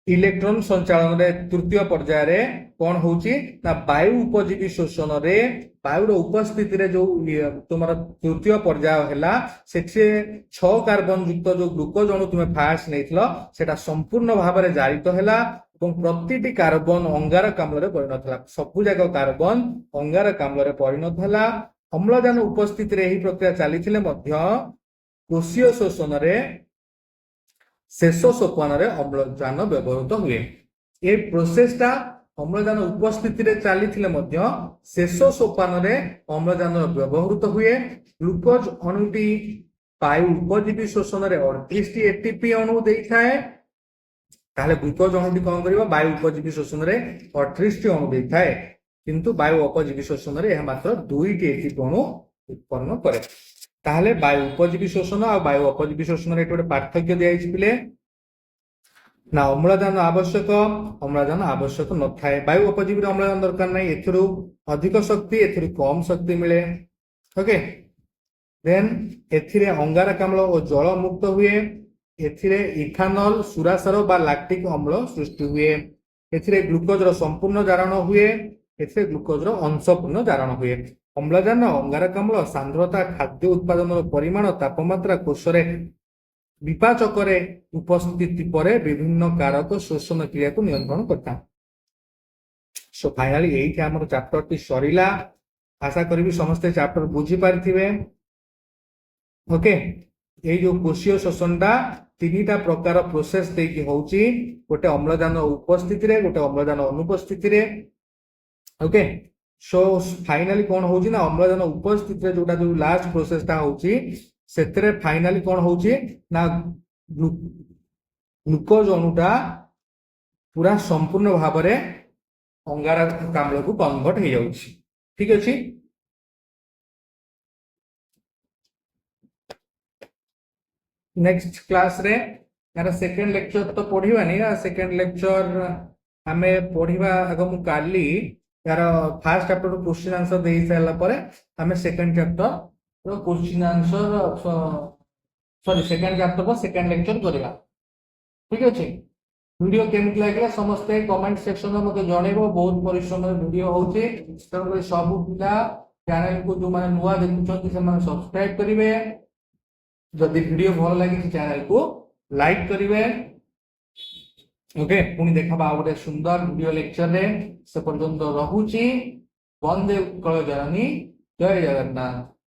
ଇଲେକ୍ଟ୍ରନ ସଞ୍ଚାଳନରେ ତୃତୀୟ ପର୍ଯ୍ୟାୟରେ କଣ ହଉଛି ନା ବାୟୁ ଉପଜୀବୀ ଶୋଷଣରେ ବାୟୁର ଉପସ୍ଥିତିରେ ଯୋଉ ତୁମର ତୃତୀୟ ପର୍ଯ୍ୟାୟ ହେଲା, ସେଥିରେ 6 କାର୍ବନ ଯୁକ୍ତ ଯୋଉ ଗ୍ଲୁକୋଜ ଅଣୁ ତୁମେ ଫାଷ୍ଟ ନେଇଥିଲ, ସେଟା ସମ୍ପୂର୍ଣ୍ଣ ଭାବରେ ଜାରିତ ହେଲା ଏବଂ ପ୍ରତିଟି କାର୍ବନ ଅଙ୍ଗାରକାମ୍ଳରେ ପରିଣତ ହେଲା। ସବୁ ଯାକ କାର୍ବନ ଅଙ୍ଗାରକାମ୍ଳରେ ପରିଣତ ହେଲା। ଅମ୍ଳଜାନ ଉପସ୍ଥିତିରେ ଏହି ପ୍ରକ୍ରିୟା ଚାଲିଥିଲେ ମଧ୍ୟ କୋଷୀୟ ଶୋଷଣରେ ଶେଷ ସୋପାନରେ ଅମ୍ଳଜାନ ବ୍ୟବହୃତ ହୁଏ। ଏ ପ୍ରୋସେସଟା ଅମ୍ଳଜାନ ଉପସ୍ଥିତିରେ ଚାଲିଥିଲେ ମଧ୍ୟ ଶେଷ ସୋପାନରେ ଅମ୍ଳଜାନ ବ୍ୟବହୃତ ହୁଏ। ଗ୍ଲୁକୋଜ ଅଣୁଟି ବାୟୁ ଉପଜୀବୀ ଶୋଷଣରେ 38ଟି ଏଟିପି ଅଣୁ ଦେଇଥାଏ। ତାହେଲେ ଗ୍ଲୁକୋଜ ଅଣୁଟି କଣ କରିବ? ବାୟୁ ଉପଜୀବୀ ଶୋଷଣରେ 38ଟି ଅଣୁ ଦେଇଥାଏ, କିନ୍ତୁ ବାୟୁ ଅପଜୀବୀ ଶୋଷଣରେ ଏହା ମାତ୍ର 2ଟି ଏଟିପି ଅଣୁ ଉତ୍ପନ୍ନ କରେ। ତାହେଲେ ବାୟୁ ଉପଜୀବୀ ଶୋଷଣ ଆଉ ବାୟୁ ଅପଜୀବୀ ଶୋଷଣରେ ଏଠି ଗୋଟେ ପାର୍ଥକ୍ୟ ଦିଆଯାଇଛି ପିଲେ। ନା ଅମ୍ଳଜାନ ଆବଶ୍ୟକ, ଅମ୍ଳଜାନ ଆବଶ୍ୟକ ନଥାଏ। ବାୟୁ ଉପଜୀବୀରେ ଅମ୍ଳଜାନ ଦରକାର ନାହିଁ, ଏଥିରୁ ଅଧିକ ଶକ୍ତି, ଏଥିରୁ କମ ଶକ୍ତି ମିଳେ। ଓକେ, ଦେନ୍ ଏଥିରେ ଅଙ୍ଗାରକାମ୍ଳ ଓ ଜଳ ମୁକ୍ତ ହୁଏ। ଏଥିରେ ଇଥାନଲ, ସୁରାସାର ବା ଲାକ୍ଟିକ ଅମ୍ଳ ସୃଷ୍ଟି ହୁଏ। ଏଥିରେ ଗ୍ଲୁକୋଜର ସମ୍ପୂର୍ଣ୍ଣ ଜାରଣ ହୁଏ, ଏଥିରେ ଗ୍ଲୁକୋଜର ଅଂଶପୂର୍ଣ୍ଣ ଜାରଣ ହୁଏ। ଅମ୍ଳଜାନ, ଅଙ୍ଗାରକାମ୍ଳ, ସାନ୍ଦ୍ରତା, ଖାଦ୍ୟ ଉତ୍ପାଦନର ପରିମାଣ, ତାପମାତ୍ରା, କୋଷରେ ବିପାଚକରେ ଉପସ୍ଥିତି ପରେ ବିଭିନ୍ନ କାରକ ଶୋଷଣ କ୍ରିୟାକୁ ନିୟନ୍ତ୍ରଣ କରିଥାନ୍ତି। ସୋ ଫାଇନାଲି ଏଇଠି ଆମର ଚାପ୍ଟରଟି ସରିଲା। ଆଶା କରିବି ସମସ୍ତେ ଚାପ୍ଟର ବୁଝି ପାରିଥିବେ। ଓକେ, ଏଇ ଯୋଉ କୋଷୀୟ ଶୋଷଣଟା ତିନିଟା ପ୍ରକାର ପ୍ରୋସେସ ଦେଇକି ହଉଛି, ଗୋଟେ ଅମ୍ଳଜାନ ଉପସ୍ଥିତିରେ, ଗୋଟେ ଅମ୍ଳଜାନ ଅନୁପସ୍ଥିତିରେ। ଓକେ, ସୋ ଫାଇନାଲି କଣ ହଉଛି ନା ଅମ୍ଳଜାନ ଉପସ୍ଥିତିରେ ଯୋଉଟା ଯୋଉ ଲାଷ୍ଟ ପ୍ରୋସେସଟା ହଉଛି, ସେଥିରେ ଫାଇନାଲି କଣ ହଉଛି ନା ଗ୍ଲୁକୋଜ ଅଣୁଟା ପୁରା ସମ୍ପୂର୍ଣ୍ଣ ଭାବରେ ଅଙ୍ଗାରକାମ୍ଳକୁ କନଭର୍ଟ ହେଇଯାଉଛି। ଠିକ ଅଛି, ନେକ୍ସଟ କ୍ଲାସରେ यार सेकेंड लेक्चर तो पढ़िबानी ना, सेकेंड लेक्चर आमे पढ़िबा आगो मु काली यार फर्स्ट चैप्टर क्वेश्चन आंसर दे सारला परे आमे सेकेंड चैप्टर रो question answer sorry second chapter को सेकेंड लेक्चर करिबा। ठीक अछि, वीडियो केमति लागला समस्त कमेंट सेक्शन में मते जणेबो। बहुत परिश्रम वीडियो होउची, तब सब पिला चैनल को जो माने नुवा देखुछन्ती से माने सब्सक्राइब करिवे। जदि वीडियो भल लगी चैनल को लाइक करिवे। ओके, पुणी देखा गोटे सुंदर वीडियो लेक्चर रे, से पर्यंत रहुची। वंदे उत्कल जननी, जय जगन्नाथ।